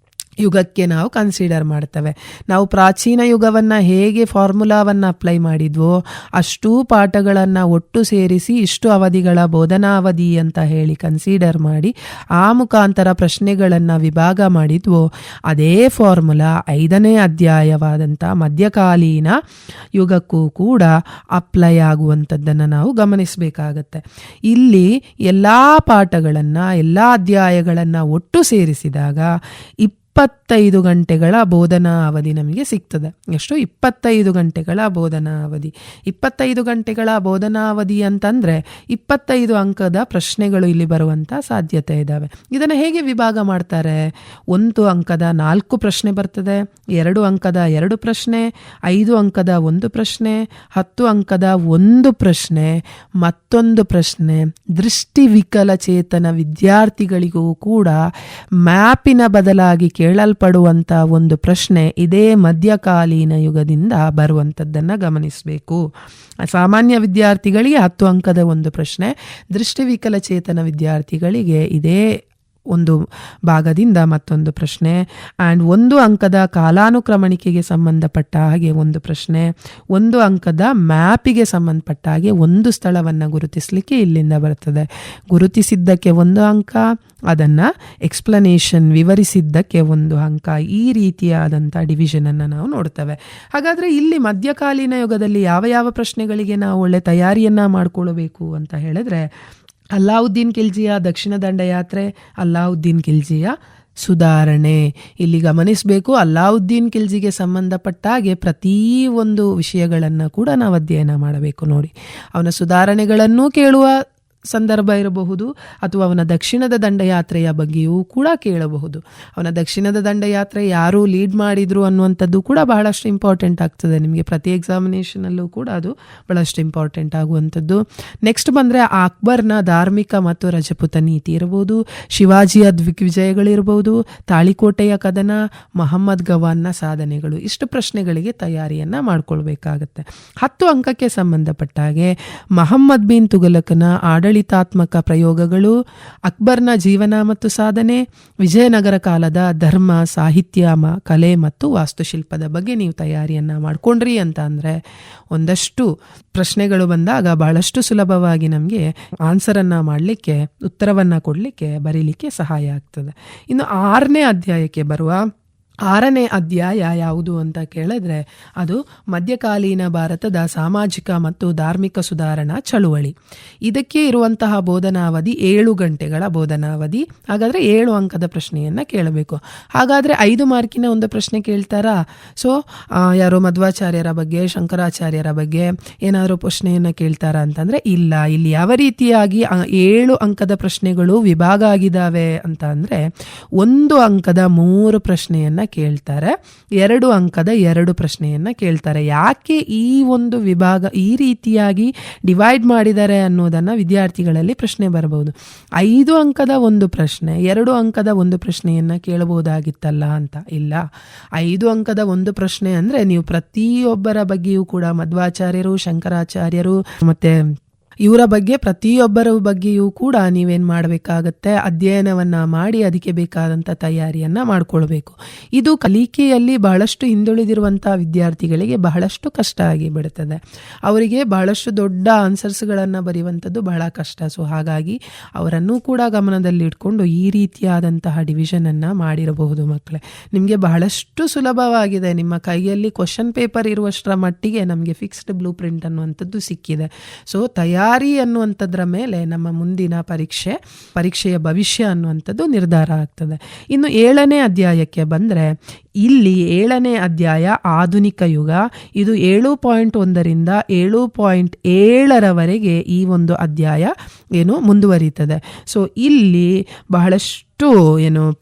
ಯುಗಕ್ಕೆ ನಾವು ಕನ್ಸಿಡರ್ ಮಾಡ್ತೇವೆ. ನಾವು ಪ್ರಾಚೀನ ಯುಗವನ್ನು ಹೇಗೆ ಫಾರ್ಮುಲಾವನ್ನು ಅಪ್ಲೈ ಮಾಡಿದ್ವೋ ಅಷ್ಟೂ ಪಾಠಗಳನ್ನು ಒಟ್ಟು ಸೇರಿಸಿ ಇಷ್ಟು ಅವಧಿಗಳ ಬೋಧನಾವಧಿ ಅಂತ ಹೇಳಿ ಕನ್ಸಿಡರ್ ಮಾಡಿ ಆ ಮುಖಾಂತರ ಪ್ರಶ್ನೆಗಳನ್ನು ವಿಭಾಗ ಮಾಡಿದ್ವೋ ಅದೇ ಫಾರ್ಮುಲಾ 5ನೇ ಅಧ್ಯಾಯವಾದಂಥ ಮಧ್ಯಕಾಲೀನ ಯುಗಕ್ಕೂ ಕೂಡ ಅಪ್ಲೈ ಆಗುವಂಥದ್ದನ್ನು ನಾವು ಗಮನಿಸಬೇಕಾಗತ್ತೆ. ಇಲ್ಲಿ ಎಲ್ಲ ಪಾಠಗಳನ್ನು ಎಲ್ಲ ಅಧ್ಯಾಯಗಳನ್ನು ಒಟ್ಟು ಸೇರಿಸಿದಾಗ 25 ಗಂಟೆಗಳ ಬೋಧನಾ ಅವಧಿ ನಮಗೆ ಸಿಗ್ತದೆ. ಎಷ್ಟು? 25 ಗಂಟೆಗಳ ಬೋಧನಾ ಅವಧಿ. 25 ಗಂಟೆಗಳ ಬೋಧನಾ ಅವಧಿ ಅಂತಂದರೆ 25 ಅಂಕದ ಪ್ರಶ್ನೆಗಳು ಇಲ್ಲಿ ಬರುವಂಥ ಸಾಧ್ಯತೆ ಇದ್ದಾವೆ. ಇದನ್ನು ಹೇಗೆ ವಿಭಾಗ ಮಾಡ್ತಾರೆ? 1 ಅಂಕದ 4 ಪ್ರಶ್ನೆ ಬರ್ತದೆ, 2 ಅಂಕದ 2 ಪ್ರಶ್ನೆ, 5 ಅಂಕದ 1 ಪ್ರಶ್ನೆ, 10 ಅಂಕದ 1 ಪ್ರಶ್ನೆ, ಮತ್ತೊಂದು ಪ್ರಶ್ನೆ ದೃಷ್ಟಿ ವಿಕಲಚೇತನ ವಿದ್ಯಾರ್ಥಿಗಳಿಗೂ ಕೂಡ ಮ್ಯಾಪಿನ ಬದಲಾಗಿ ಕೇಳಲ್ಪಡುವಂಥ ಒಂದು ಪ್ರಶ್ನೆ ಇದೇ ಮಧ್ಯಕಾಲೀನ ಯುಗದಿಂದ ಬರುವಂಥದ್ದನ್ನು ಗಮನಿಸಬೇಕು. ಸಾಮಾನ್ಯ ವಿದ್ಯಾರ್ಥಿಗಳಿಗೆ 10 ಅಂಕದ ಒಂದು ಪ್ರಶ್ನೆ, ದೃಷ್ಟಿ ವಿಕಲಚೇತನ ವಿದ್ಯಾರ್ಥಿಗಳಿಗೆ ಇದೇ ಒಂದು ಭಾಗದಿಂದ ಮತ್ತೊಂದು ಪ್ರಶ್ನೆ, ಆ್ಯಂಡ್ 1 ಅಂಕದ ಕಾಲಾನುಕ್ರಮಣಿಕೆಗೆ ಸಂಬಂಧಪಟ್ಟ ಹಾಗೆ ಒಂದು ಪ್ರಶ್ನೆ, 1 ಅಂಕದ ಮ್ಯಾಪಿಗೆ ಸಂಬಂಧಪಟ್ಟ ಹಾಗೆ ಒಂದು ಸ್ಥಳವನ್ನು ಗುರುತಿಸಲಿಕ್ಕೆ ಇಲ್ಲಿಂದ ಬರ್ತದೆ. ಗುರುತಿಸಿದ್ದಕ್ಕೆ 1 ಅಂಕ, ಅದನ್ನು ಎಕ್ಸ್ಪ್ಲನೇಷನ್ ವಿವರಿಸಿದ್ದಕ್ಕೆ 1 ಅಂಕ. ಈ ರೀತಿಯಾದಂಥ ಡಿವಿಷನನ್ನು ನಾವು ನೋಡ್ತೇವೆ. ಹಾಗಾದರೆ ಇಲ್ಲಿ ಮಧ್ಯಕಾಲೀನ ಯುಗದಲ್ಲಿ ಯಾವ ಯಾವ ಪ್ರಶ್ನೆಗಳಿಗೆ ನಾವು ಒಳ್ಳೆ ತಯಾರಿಯನ್ನು ಮಾಡಿಕೊಳ್ಳಬೇಕು ಅಂತ ಹೇಳಿದ್ರೆ, ಅಲ್ಲಾವುದ್ದೀನ್ ಖಿಲ್ಜಿಯ ದಕ್ಷಿಣ ದಂಡಯಾತ್ರೆ, ಅಲ್ಲಾವುದ್ದೀನ್ ಖಿಲ್ಜಿಯ ಸುಧಾರಣೆ. ಇಲ್ಲಿ ಗಮನಿಸಬೇಕು, ಅಲ್ಲಾವುದ್ದೀನ್ ಖಿಲ್ಜಿಗೆ ಸಂಬಂಧಪಟ್ಟ ಹಾಗೆ ಪ್ರತಿಯೊಂದು ವಿಷಯಗಳನ್ನು ಕೂಡ ನಾವು ಅಧ್ಯಯನ ಮಾಡಬೇಕು. ನೋಡಿ, ಅವನ ಸುಧಾರಣೆಗಳನ್ನೂ ಕೇಳುವ ಸಂದರ್ಭ ಇರಬಹುದು, ಅಥವಾ ಅವನ ದಕ್ಷಿಣದ ದಂಡಯಾತ್ರೆಯ ಬಗ್ಗೆಯೂ ಕೂಡ ಕೇಳಬಹುದು. ಅವನ ದಕ್ಷಿಣದ ದಂಡಯಾತ್ರೆ ಯಾರು ಲೀಡ್ ಮಾಡಿದ್ರು ಅನ್ನುವಂಥದ್ದು ಕೂಡ ಬಹಳಷ್ಟು ಇಂಪಾರ್ಟೆಂಟ್ ಆಗ್ತದೆ. ನಿಮಗೆ ಪ್ರತಿ ಎಕ್ಸಾಮಿನೇಷನಲ್ಲೂ ಕೂಡ ಅದು ಬಹಳಷ್ಟು ಇಂಪಾರ್ಟೆಂಟ್ ಆಗುವಂಥದ್ದು. ನೆಕ್ಸ್ಟ್ ಬಂದರೆ ಅಕ್ಬರ್ನ ಧಾರ್ಮಿಕ ಮತ್ತು ರಜಪೂತ ನೀತಿ ಇರಬಹುದು, ಶಿವಾಜಿಯ ದಿಗ್ವಿಜಯಗಳಿರ್ಬೋದು, ತಾಳಿಕೋಟೆಯ ಕದನ, ಮಹಮ್ಮದ್ ಗವಾನ್ನ ಸಾಧನೆಗಳು. ಇಷ್ಟು ಪ್ರಶ್ನೆಗಳಿಗೆ ತಯಾರಿಯನ್ನು ಮಾಡ್ಕೊಳ್ಬೇಕಾಗತ್ತೆ. 10 ಅಂಕಕ್ಕೆ ಸಂಬಂಧಪಟ್ಟ ಹಾಗೆ ಮಹಮ್ಮದ್ ಬಿನ್ ತುಘಲಕನ ಆಡಳಿತಾತ್ಮಕ ಪ್ರಯೋಗಗಳು, ಅಕ್ಬರ್ನ ಜೀವನ ಮತ್ತು ಸಾಧನೆ, ವಿಜಯನಗರ ಕಾಲದ ಧರ್ಮ, ಸಾಹಿತ್ಯ, ಕಲೆ ಮತ್ತು ವಾಸ್ತುಶಿಲ್ಪದ ಬಗ್ಗೆ ನೀವು ತಯಾರಿಯನ್ನು ಮಾಡಿಕೊಂಡ್ರಿ ಅಂತ ಅಂದರೆ ಒಂದಷ್ಟು ಪ್ರಶ್ನೆಗಳು ಬಂದಾಗ ಬಹಳಷ್ಟು ಸುಲಭವಾಗಿ ನಮಗೆ ಆನ್ಸರನ್ನು ಮಾಡಲಿಕ್ಕೆ, ಉತ್ತರವನ್ನು ಕೊಡಲಿಕ್ಕೆ, ಬರೀಲಿಕ್ಕೆ ಸಹಾಯ ಆಗ್ತದೆ. ಇನ್ನು 6ನೇ ಅಧ್ಯಾಯಕ್ಕೆ ಬರುವ 6ನೇ ಅಧ್ಯಾಯ ಯಾವುದು ಅಂತ ಕೇಳಿದ್ರೆ ಅದು ಮಧ್ಯಕಾಲೀನ ಭಾರತದ ಸಾಮಾಜಿಕ ಮತ್ತು ಧಾರ್ಮಿಕ ಸುಧಾರಣಾ ಚಳುವಳಿ. ಇದಕ್ಕೆ ಇರುವಂತಹ ಬೋಧನಾವಧಿ 7 ಗಂಟೆಗಳ ಬೋಧನಾವಧಿ. ಹಾಗಾದರೆ 7 ಅಂಕದ ಪ್ರಶ್ನೆಯನ್ನು ಕೇಳಬೇಕು. ಹಾಗಾದರೆ 5 ಮಾರ್ಕಿನ ಒಂದು ಪ್ರಶ್ನೆ ಕೇಳ್ತಾರಾ? ಸೊ ಯಾರೋ ಮಧ್ವಾಚಾರ್ಯರ ಬಗ್ಗೆ, ಶಂಕರಾಚಾರ್ಯರ ಬಗ್ಗೆ ಏನಾದರೂ ಪ್ರಶ್ನೆಯನ್ನು ಕೇಳ್ತಾರಾ ಅಂತಂದರೆ ಇಲ್ಲ. ಇಲ್ಲಿ ಯಾವ ರೀತಿಯಾಗಿ 7 ಅಂಕದ ಪ್ರಶ್ನೆಗಳು ವಿಭಾಗ ಆಗಿದ್ದಾವೆ ಅಂತ ಅಂದರೆ 1 ಅಂಕದ 3 ಪ್ರಶ್ನೆಯನ್ನು ಕೇಳ್ತಾರೆ, 2 ಅಂಕದ 2 ಪ್ರಶ್ನೆಯನ್ನು ಕೇಳ್ತಾರೆ. ಯಾಕೆ ಈ ಒಂದು ವಿಭಾಗ ಈ ರೀತಿಯಾಗಿ ಡಿವೈಡ್ ಮಾಡಿದ್ದಾರೆ ಅನ್ನೋದನ್ನು ವಿದ್ಯಾರ್ಥಿಗಳಲ್ಲಿ ಪ್ರಶ್ನೆ ಬರಬಹುದು. 5 ಅಂಕದ ಒಂದು ಪ್ರಶ್ನೆ, 2 ಅಂಕದ ಒಂದು ಪ್ರಶ್ನೆಯನ್ನು ಕೇಳಬಹುದಾಗಿತ್ತಲ್ಲ ಅಂತ. ಇಲ್ಲ, 5 ಅಂಕದ ಒಂದು ಪ್ರಶ್ನೆ ಅಂದರೆ ನೀವು ಪ್ರತಿಯೊಬ್ಬರ ಬಗ್ಗೆಯೂ ಕೂಡ ಮಧ್ವಾಚಾರ್ಯರು, ಶಂಕರಾಚಾರ್ಯರು ಮತ್ತೆ ಇವರ ಬಗ್ಗೆ ಪ್ರತಿಯೊಬ್ಬರ ಬಗ್ಗೆಯೂ ಕೂಡ ನೀವೇನು ಮಾಡಬೇಕಾಗತ್ತೆ, ಅಧ್ಯಯನವನ್ನು ಮಾಡಿ ಅದಕ್ಕೆ ಬೇಕಾದಂಥ ತಯಾರಿಯನ್ನು ಮಾಡಿಕೊಳ್ಬೇಕು. ಇದು ಕಲಿಕೆಯಲ್ಲಿ ಬಹಳಷ್ಟು ಹಿಂದುಳಿದಿರುವಂಥ ವಿದ್ಯಾರ್ಥಿಗಳಿಗೆ ಬಹಳಷ್ಟು ಕಷ್ಟ ಆಗಿ ಬಿಡುತ್ತದೆ. ಅವರಿಗೆ ಬಹಳಷ್ಟು ದೊಡ್ಡ ಆನ್ಸರ್ಸ್ಗಳನ್ನು ಬರೆಯುವಂಥದ್ದು ಬಹಳ ಕಷ್ಟ. ಸೊ ಹಾಗಾಗಿ ಅವರನ್ನು ಕೂಡ ಗಮನದಲ್ಲಿ ಇಟ್ಕೊಂಡು ಈ ರೀತಿಯಾದಂತಹ ಡಿವಿಷನನ್ನು ಮಾಡಿರಬಹುದು. ಮಕ್ಕಳೇ, ನಿಮಗೆ ಬಹಳಷ್ಟು ಸುಲಭವಾಗಿದೆ. ನಿಮ್ಮ ಕೈಯಲ್ಲಿ ಕ್ವಶನ್ ಪೇಪರ್ ಇರುವಷ್ಟರ ಮಟ್ಟಿಗೆ ನಮಗೆ ಫಿಕ್ಸ್ಡ್ ಬ್ಲೂ ಪ್ರಿಂಟ್ ಅನ್ನುವಂಥದ್ದು ಸಿಕ್ಕಿದೆ. ಸೊ ತಯಾರಿ ತಯಾರಿ ಅನ್ನುವಂಥದ್ರ ಮೇಲೆ ನಮ್ಮ ಮುಂದಿನ ಪರೀಕ್ಷೆಯ ಭವಿಷ್ಯ ಅನ್ನುವಂಥದ್ದು ನಿರ್ಧಾರ ಆಗ್ತದೆ. ಇನ್ನು 7ನೇ ಅಧ್ಯಾಯಕ್ಕೆ ಬಂದರೆ, ಇಲ್ಲಿ 7ನೇ ಅಧ್ಯಾಯ ಆಧುನಿಕ ಯುಗ. ಇದು 7.1ರಿಂದ 7.7ರವರೆಗೆ ಈ ಒಂದು ಅಧ್ಯಾಯ ಮುಂದುವರಿತದೆ. ಸೊ ಇಲ್ಲಿ ಬಹಳಷ್ಟು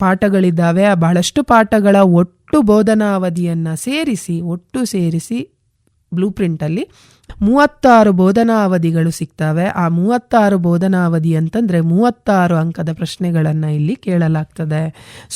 ಪಾಠಗಳಿದ್ದಾವೆ. ಆ ಬಹಳಷ್ಟು ಪಾಠಗಳ ಒಟ್ಟು ಬೋಧನಾ ಅವಧಿಯನ್ನು ಸೇರಿಸಿ ಬ್ಲೂ ಪ್ರಿಂಟಲ್ಲಿ 36 ಬೋಧನಾ ಅವಧಿಗಳು ಸಿಗ್ತವೆ. ಆ 36 ಬೋಧನಾ ಅವಧಿ ಅಂತಂದರೆ 36 ಅಂಕದ ಪ್ರಶ್ನೆಗಳನ್ನು ಇಲ್ಲಿ ಕೇಳಲಾಗ್ತದೆ.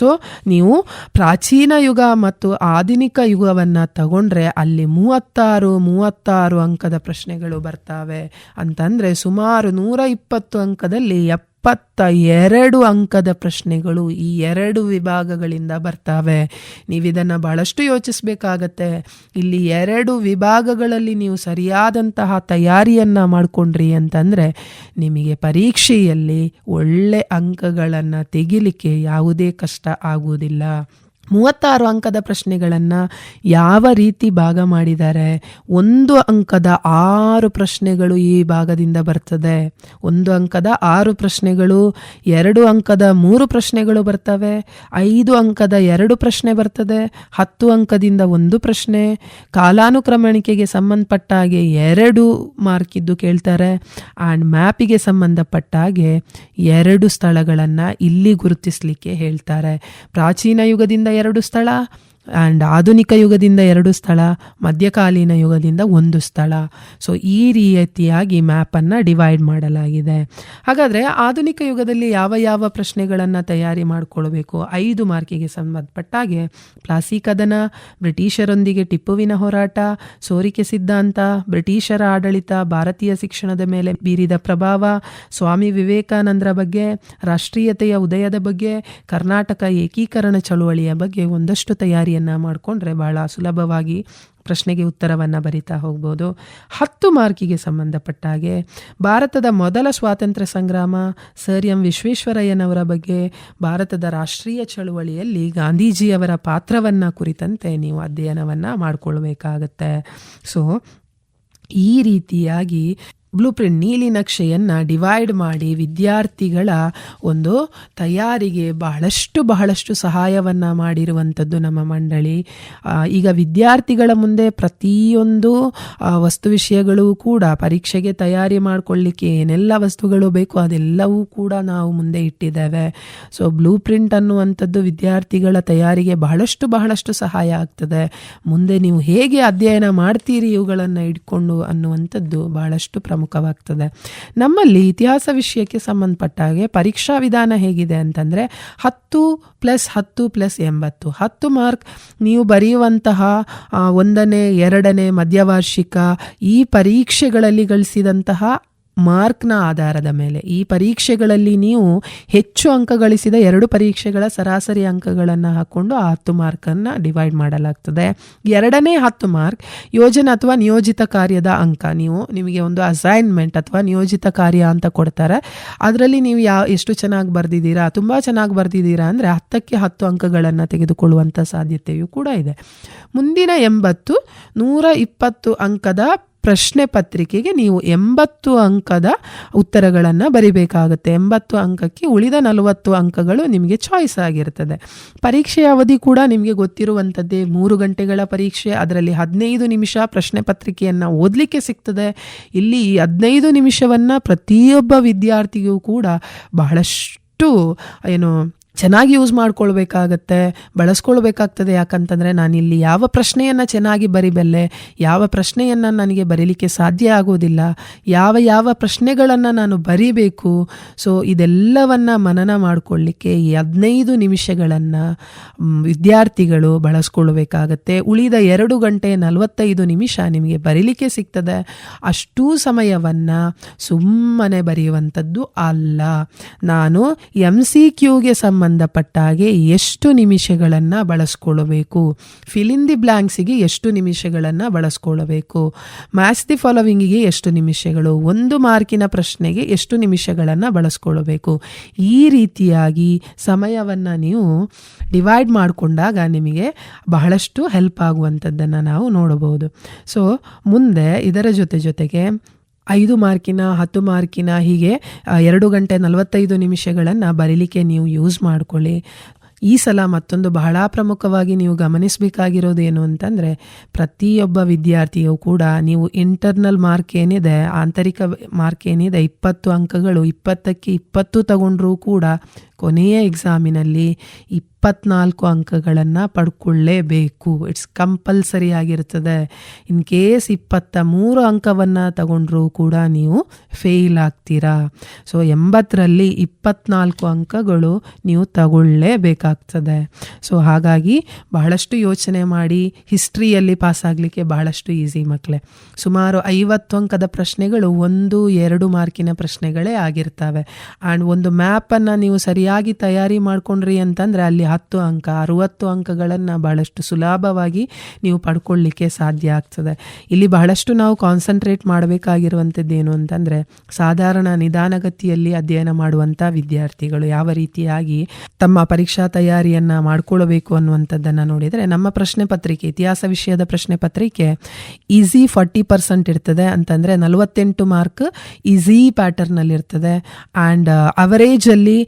ಸೊ ನೀವು ಪ್ರಾಚೀನ ಯುಗ ಮತ್ತು ಆಧುನಿಕ ಯುಗವನ್ನು ತಗೊಂಡ್ರೆ ಅಲ್ಲಿ 36 ಅಂಕದ ಪ್ರಶ್ನೆಗಳು ಬರ್ತವೆ. ಅಂತಂದರೆ ಸುಮಾರು 120 ಅಂಕದಲ್ಲಿ 72 ಅಂಕದ ಪ್ರಶ್ನೆಗಳು ಈ 2 ವಿಭಾಗಗಳಿಂದ ಬರ್ತವೆ. ನೀವಿದನ್ನು ಬಹಳಷ್ಟು ಯೋಚಿಸಬೇಕಾಗತ್ತೆ. ಇಲ್ಲಿ 2 ವಿಭಾಗಗಳಲ್ಲಿ ನೀವು ಸರಿಯಾದಂತಹ ತಯಾರಿಯನ್ನು ಮಾಡಿಕೊಂಡ್ರಿ ಅಂತಂದರೆ ನಿಮಗೆ ಪರೀಕ್ಷೆಯಲ್ಲಿ ಒಳ್ಳೆ ಅಂಕಗಳನ್ನು ತೆಗಿಲಿಕ್ಕೆ ಯಾವುದೇ ಕಷ್ಟ ಆಗುವುದಿಲ್ಲ. 36 ಅಂಕದ ಪ್ರಶ್ನೆಗಳನ್ನು ಯಾವ ರೀತಿ ಭಾಗ ಮಾಡಿದ್ದಾರೆ? 1 ಅಂಕದ 6 ಪ್ರಶ್ನೆಗಳು ಈ ಭಾಗದಿಂದ ಬರ್ತದೆ. 1 ಅಂಕದ 6 ಪ್ರಶ್ನೆಗಳು, 2 ಅಂಕದ 3 ಪ್ರಶ್ನೆಗಳು ಬರ್ತವೆ, 5 ಅಂಕದ 2 ಪ್ರಶ್ನೆ ಬರ್ತದೆ, 10 ಅಂಕದಿಂದ 1 ಪ್ರಶ್ನೆ, ಕಾಲಾನುಕ್ರಮಣಿಕೆಗೆ ಸಂಬಂಧಪಟ್ಟ ಹಾಗೆ 2 ಮಾರ್ಕಿದ್ದು ಕೇಳ್ತಾರೆ. ಆ್ಯಂಡ್ ಮ್ಯಾಪಿಗೆ ಸಂಬಂಧಪಟ್ಟ ಹಾಗೆ 2 ಸ್ಥಳಗಳನ್ನು ಇಲ್ಲಿ ಗುರುತಿಸಲಿಕ್ಕೆ ಹೇಳ್ತಾರೆ. ಪ್ರಾಚೀನ ಯುಗದಿಂದ 2 ಸ್ಥಳ ಆ್ಯಂಡ್ ಆಧುನಿಕ ಯುಗದಿಂದ 2 ಸ್ಥಳ, ಮಧ್ಯಕಾಲೀನ ಯುಗದಿಂದ 1 ಸ್ಥಳ. ಸೊ ಈ ರೀತಿಯಾಗಿ ಮ್ಯಾಪನ್ನು ಡಿವೈಡ್ ಮಾಡಲಾಗಿದೆ. ಹಾಗಾದರೆ ಆಧುನಿಕ ಯುಗದಲ್ಲಿ ಯಾವ ಪ್ರಶ್ನೆಗಳನ್ನು ತಯಾರಿ ಮಾಡಿಕೊಳ್ಬೇಕು? 5 ಮಾರ್ಕಿಗೆ ಸಂಬಂಧಪಟ್ಟಾಗೆ ಪ್ಲಾಸಿ ಕದನ, ಬ್ರಿಟಿಷರೊಂದಿಗೆ ಟಿಪ್ಪುವಿನ ಹೋರಾಟ, ಸೋರಿಕೆ ಸಿದ್ಧಾಂತ, ಬ್ರಿಟಿಷರ ಆಡಳಿತ ಭಾರತೀಯ ಶಿಕ್ಷಣದ ಮೇಲೆ ಬೀರಿದ ಪ್ರಭಾವ, ಸ್ವಾಮಿ ವಿವೇಕಾನಂದರ ಬಗ್ಗೆ, ರಾಷ್ಟ್ರೀಯತೆಯ ಉದಯದ ಬಗ್ಗೆ, ಕರ್ನಾಟಕ ಏಕೀಕರಣ ಚಳುವಳಿಯ ಬಗ್ಗೆ ಒಂದಷ್ಟು ತಯಾರಿಯನ್ನು ಮಾಡಿಕೊಂಡ್ರೆ ಬಹಳ ಸುಲಭವಾಗಿ ಪ್ರಶ್ನೆಗೆ ಉತ್ತರವನ್ನು ಬರಿತಾ ಹೋಗ್ಬೋದು. 10 ಮಾರ್ಕಿಗೆ ಸಂಬಂಧಪಟ್ಟ ಹಾಗೆ ಭಾರತದ ಮೊದಲ ಸ್ವಾತಂತ್ರ್ಯ ಸಂಗ್ರಾಮ, ಸರ್ ಎಂ ವಿಶ್ವೇಶ್ವರಯ್ಯನವರ ಬಗ್ಗೆ, ಭಾರತದ ರಾಷ್ಟ್ರೀಯ ಚಳುವಳಿಯಲ್ಲಿ ಗಾಂಧೀಜಿಯವರ ಪಾತ್ರವನ್ನು ಕುರಿತಂತೆ ನೀವು ಅಧ್ಯಯನವನ್ನು ಮಾಡಿಕೊಳ್ಬೇಕಾಗತ್ತೆ. ಸೊ ಈ ರೀತಿಯಾಗಿ ಬ್ಲೂ ಪ್ರಿಂಟ್ ನೀಲಿ ನಕ್ಷೆಯನ್ನು ಡಿವೈಡ್ ಮಾಡಿ ವಿದ್ಯಾರ್ಥಿಗಳ ಒಂದು ತಯಾರಿಗೆ ಬಹಳಷ್ಟು ಸಹಾಯವನ್ನು ಮಾಡಿರುವಂಥದ್ದು ನಮ್ಮ ಮಂಡಳಿ. ಈಗ ವಿದ್ಯಾರ್ಥಿಗಳ ಮುಂದೆ ಪ್ರತಿಯೊಂದು ವಸ್ತು ವಿಷಯಗಳು ಕೂಡ ಪರೀಕ್ಷೆಗೆ ತಯಾರಿ ಮಾಡಿಕೊಳ್ಳಿಕ್ಕೆ ಏನೆಲ್ಲ ವಸ್ತುಗಳು ಬೇಕು ಅದೆಲ್ಲವೂ ಕೂಡ ನಾವು ಮುಂದೆ ಇಟ್ಟಿದ್ದೇವೆ. ಸೊ ಬ್ಲೂ ಪ್ರಿಂಟ್ ಅನ್ನುವಂಥದ್ದು ವಿದ್ಯಾರ್ಥಿಗಳ ತಯಾರಿಗೆ ಬಹಳಷ್ಟು ಸಹಾಯ ಆಗ್ತದೆ. ಮುಂದೆ ನೀವು ಹೇಗೆ ಅಧ್ಯಯನ ಮಾಡ್ತೀರಿ ಇವುಗಳನ್ನು ಇಟ್ಕೊಂಡು ಅನ್ನುವಂಥದ್ದು ಬಹಳಷ್ಟು ಪ್ರಮುಖವಾಗ್ತದೆ. ನಮ್ಮಲ್ಲಿ ಇತಿಹಾಸ ವಿಷಯಕ್ಕೆ ಸಂಬಂಧಪಟ್ಟ ಹಾಗೆ ಪರೀಕ್ಷಾ ವಿಧಾನ ಹೇಗಿದೆ ಅಂತಂದರೆ 10 + 10 + 80. 10 ಮಾರ್ಕ್ ನೀವು ಬರೆಯುವಂತಹ 1ನೇ 2ನೇ ಮಧ್ಯವಾರ್ಷಿಕ ಈ ಪರೀಕ್ಷೆಗಳಲ್ಲಿ ಗಳಿಸಿದಂತಹ ಮಾರ್ಕ್ನ ಆಧಾರದ ಮೇಲೆ ಈ ಪರೀಕ್ಷೆಗಳಲ್ಲಿ ನೀವು ಹೆಚ್ಚು ಅಂಕ ಗಳಿಸಿದ 2 ಪರೀಕ್ಷೆಗಳ ಸರಾಸರಿ ಅಂಕಗಳನ್ನು ಹಾಕ್ಕೊಂಡು ಆ 10 ಮಾರ್ಕನ್ನು ಡಿವೈಡ್ ಮಾಡಲಾಗ್ತದೆ. 2ನೇ 10 ಮಾರ್ಕ್ ಯೋಜನೆ ಅಥವಾ ನಿಯೋಜಿತ ಕಾರ್ಯದ ಅಂಕ. ನಿಮಗೆ ಒಂದು ಅಸೈನ್ಮೆಂಟ್ ಅಥವಾ ನಿಯೋಜಿತ ಕಾರ್ಯ ಅಂತ ಕೊಡ್ತಾರೆ. ಅದರಲ್ಲಿ ನೀವು ಎಷ್ಟು ಚೆನ್ನಾಗಿ ಬರೆದಿದ್ದೀರಾ, ತುಂಬ ಚೆನ್ನಾಗಿ ಬರೆದಿದ್ದೀರಾ ಅಂದರೆ 10ಕ್ಕೆ 10 ಅಂಕಗಳನ್ನು ತೆಗೆದುಕೊಳ್ಳುವಂಥ ಸಾಧ್ಯತೆಯೂ ಕೂಡ ಇದೆ. ಮುಂದಿನ 80 120 ಅಂಕದ ಪ್ರಶ್ನೆ ಪತ್ರಿಕೆಗೆ ನೀವು 80 ಅಂಕದ ಉತ್ತರಗಳನ್ನು ಬರಿಬೇಕಾಗುತ್ತೆ. 80 ಅಂಕಕ್ಕೆ ಉಳಿದ 40 ಅಂಕಗಳು ನಿಮಗೆ ಚಾಯ್ಸ್ ಆಗಿರ್ತದೆ. ಪರೀಕ್ಷೆಯ ಅವಧಿ ಕೂಡ ನಿಮಗೆ ಗೊತ್ತಿರುವಂಥದ್ದೇ, 3 ಗಂಟೆಗಳ ಪರೀಕ್ಷೆ. ಅದರಲ್ಲಿ 15 ನಿಮಿಷ ಪ್ರಶ್ನೆ ಪತ್ರಿಕೆಯನ್ನು ಓದಲಿಕ್ಕೆ ಸಿಗ್ತದೆ. ಇಲ್ಲಿ 15 ನಿಮಿಷವನ್ನು ಪ್ರತಿಯೊಬ್ಬ ವಿದ್ಯಾರ್ಥಿಗೂ ಕೂಡ ಬಹಳಷ್ಟು ಚೆನ್ನಾಗಿ ಯೂಸ್ ಮಾಡ್ಕೊಳ್ಬೇಕಾಗತ್ತೆ, ಬಳಸ್ಕೊಳ್ಬೇಕಾಗ್ತದೆ. ಯಾಕಂತಂದರೆ ನಾನಿಲ್ಲಿ ಯಾವ ಪ್ರಶ್ನೆಯನ್ನು ಚೆನ್ನಾಗಿ ಬರಿಬಲ್ಲೆ, ಯಾವ ಪ್ರಶ್ನೆಯನ್ನು ನನಗೆ ಬರೀಲಿಕ್ಕೆ ಸಾಧ್ಯ ಆಗೋದಿಲ್ಲ, ಯಾವ ಪ್ರಶ್ನೆಗಳನ್ನು ನಾನು ಬರಿಬೇಕು. ಸೊ ಇದೆಲ್ಲವನ್ನು ಮನನ ಮಾಡಿಕೊಳ್ಳಿಕ್ಕೆ ಈ 15 ನಿಮಿಷಗಳನ್ನು ವಿದ್ಯಾರ್ಥಿಗಳು ಬಳಸ್ಕೊಳ್ಬೇಕಾಗತ್ತೆ. ಉಳಿದ 2 ಗಂಟೆ 45 ನಿಮಿಷ ನಿಮಗೆ ಬರೀಲಿಕ್ಕೆ ಸಿಗ್ತದೆ. ಅಷ್ಟೂ ಸಮಯವನ್ನು ಸುಮ್ಮನೆ ಬರೆಯುವಂಥದ್ದು ಅಲ್ಲ. ನಾನು MCQಗೆ ಸಂಬಂಧಪಟ್ಟ ಹಾಗೆ ಎಷ್ಟು ನಿಮಿಷಗಳನ್ನು ಬಳಸ್ಕೊಳ್ಳಬೇಕು, ಫಿಲ್ ಇನ್ ದಿ ಬ್ಲ್ಯಾಂಕ್ಸಿಗೆ ಎಷ್ಟು ನಿಮಿಷಗಳನ್ನು ಬಳಸ್ಕೊಳ್ಳಬೇಕು, ಮ್ಯಾಚ್ ದಿ ಫಾಲೋವಿಂಗಿಗೆ ಎಷ್ಟು ನಿಮಿಷಗಳು, 1 ಮಾರ್ಕಿನ ಪ್ರಶ್ನೆಗೆ ಎಷ್ಟು ನಿಮಿಷಗಳನ್ನು ಬಳಸ್ಕೊಳ್ಳಬೇಕು. ಈ ರೀತಿಯಾಗಿ ಸಮಯವನ್ನು ನೀವು ಡಿವೈಡ್ ಮಾಡಿಕೊಂಡಾಗ ನಿಮಗೆ ಬಹಳಷ್ಟು ಹೆಲ್ಪ್ ಆಗುವಂಥದ್ದನ್ನು ನಾವು ನೋಡಬಹುದು. ಸೊ ಮುಂದೆ ಇದರ ಜೊತೆಗೆ 5 ಮಾರ್ಕಿನ 10 ಮಾರ್ಕಿನ ಹೀಗೆ 2 ಗಂಟೆ 45 ನಿಮಿಷಗಳನ್ನು ಬರೀಲಿಕ್ಕೆ ನೀವು ಯೂಸ್ ಮಾಡ್ಕೊಳ್ಳಿ. ಈ ಸಲ ಮತ್ತೊಂದು ಬಹಳ ಪ್ರಮುಖವಾಗಿ ನೀವು ಗಮನಿಸಬೇಕಾಗಿರೋದೇನು ಅಂತಂದರೆ, ಪ್ರತಿಯೊಬ್ಬ ವಿದ್ಯಾರ್ಥಿಯು ಕೂಡ ನೀವು ಇಂಟರ್ನಲ್ ಮಾರ್ಕ್ ಏನಿದೆ, ಆಂತರಿಕ ಮಾರ್ಕ್ ಏನಿದೆ 20 ಅಂಕಗಳು, 20ಕ್ಕೆ 20 ತಗೊಂಡ್ರೂ ಕೂಡ ಕೊನೆಯ ಎಕ್ಸಾಮಿನಲ್ಲಿ 24 ಅಂಕಗಳನ್ನು ಪಡ್ಕೊಳ್ಳೇಬೇಕು. ಇಟ್ಸ್ ಕಂಪಲ್ಸರಿ ಆಗಿರ್ತದೆ. ಇನ್ ಕೇಸ್ 23 ಅಂಕವನ್ನು ತಗೊಂಡ್ರೂ ಕೂಡ ನೀವು ಫೇಲ್ ಆಗ್ತೀರಾ. ಸೊ 80ರಲ್ಲಿ 24 ಅಂಕಗಳು ನೀವು ತಗೊಳ್ಳೇಬೇಕಾಗ್ತದೆ. ಸೊ ಹಾಗಾಗಿ ಬಹಳಷ್ಟು ಯೋಚನೆ ಮಾಡಿ. ಹಿಸ್ಟ್ರಿಯಲ್ಲಿ ಪಾಸ್ ಆಗಲಿಕ್ಕೆ ಬಹಳಷ್ಟು ಈಸಿ ಮಕ್ಕಳೇ. ಸುಮಾರು 50 ಅಂಕದ ಪ್ರಶ್ನೆಗಳು 1-2 ಮಾರ್ಕಿನ ಪ್ರಶ್ನೆಗಳೇ ಆಗಿರ್ತವೆ. ಆ್ಯಂಡ್ ಒಂದು ಮ್ಯಾಪನ್ನು ನೀವು ಸರಿಯಾಗಿ ತಯಾರಿ ಮಾಡ್ಕೊಂಡ್ರಿ ಅಂತಂದರೆ ಅಲ್ಲಿ 10 ಅಂಕ 60 ಅಂಕಗಳನ್ನು ಬಹಳಷ್ಟು ಸುಲಭವಾಗಿ ನೀವು ಪಡ್ಕೊಳ್ಳಿಕ್ಕೆ ಸಾಧ್ಯ ಆಗ್ತದೆ. ಇಲ್ಲಿ ಬಹಳಷ್ಟು ನಾವು ಕಾನ್ಸಂಟ್ರೇಟ್ ಮಾಡಬೇಕಾಗಿರುವಂಥದ್ದು ಏನು ಅಂತಂದರೆ, ಸಾಧಾರಣ ನಿಧಾನಗತಿಯಲ್ಲಿ ಅಧ್ಯಯನ ಮಾಡುವಂಥ ವಿದ್ಯಾರ್ಥಿಗಳು ಯಾವ ರೀತಿಯಾಗಿ ತಮ್ಮ ಪರೀಕ್ಷಾ ತಯಾರಿಯನ್ನು ಮಾಡ್ಕೊಳ್ಬೇಕು ಅನ್ನುವಂಥದ್ದನ್ನು ನೋಡಿದರೆ, ನಮ್ಮ ಪ್ರಶ್ನೆ ಪತ್ರಿಕೆ, ಇತಿಹಾಸ ವಿಷಯದ ಪ್ರಶ್ನೆ ಪತ್ರಿಕೆ ಈಸಿ 40% ಇರ್ತದೆ. ಅಂತಂದರೆ 48 ಮಾರ್ಕ್ ಈಸಿ ಪ್ಯಾಟರ್ನಲ್ಲಿರ್ತದೆ. ಆ್ಯಂಡ್ ಅವರೇಜಲ್ಲಿ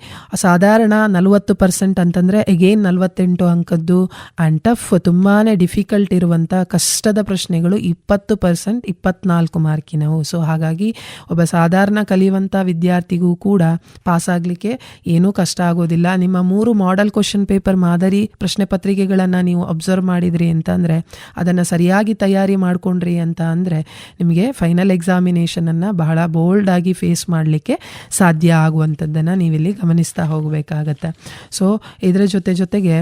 ಸಾಧಾರಣ 40% ಅಂತಂದರೆ ಎಗೇನ್ 48 ಅಂಕದ್ದು. ಆ್ಯಂಡ್ ಟಫ್ ತುಂಬಾ ಡಿಫಿಕಲ್ಟ್ ಇರುವಂಥ ಕಷ್ಟದ ಪ್ರಶ್ನೆಗಳು 20%, 24 ಮಾರ್ಕಿನವು. ಸೊ ಹಾಗಾಗಿ ಒಬ್ಬ ಸಾಧಾರಣ ಕಲಿಯುವಂಥ ವಿದ್ಯಾರ್ಥಿಗೂ ಕೂಡ ಪಾಸ್ ಆಗಲಿಕ್ಕೆ ಏನೂ ಕಷ್ಟ ಆಗೋದಿಲ್ಲ. ನಿಮ್ಮ 3 ಮಾಡೆಲ್ ಕ್ವಶನ್ ಪೇಪರ್ ಮಾದರಿ ಪ್ರಶ್ನೆ ಪತ್ರಿಕೆಗಳನ್ನು ನೀವು ಅಬ್ಸರ್ವ್ ಮಾಡಿದ್ರಿ ಅಂತಂದರೆ, ಅದನ್ನು ಸರಿಯಾಗಿ ತಯಾರಿ ಮಾಡಿಕೊಂಡ್ರಿ ಅಂತ ಅಂದರೆ ನಿಮಗೆ ಫೈನಲ್ ಎಕ್ಸಾಮಿನೇಷನನ್ನು ಬಹಳ ಬೋಲ್ಡಾಗಿ ಫೇಸ್ ಮಾಡಲಿಕ್ಕೆ ಸಾಧ್ಯ ಆಗುವಂಥದ್ದನ್ನು ನೀವಿಲ್ಲಿ ಗಮನಿಸ್ತಾ ಹೋಗಬೇಕಾಗತ್ತೆ. ಸೊ ಇದರ ಜೊತೆಗೆ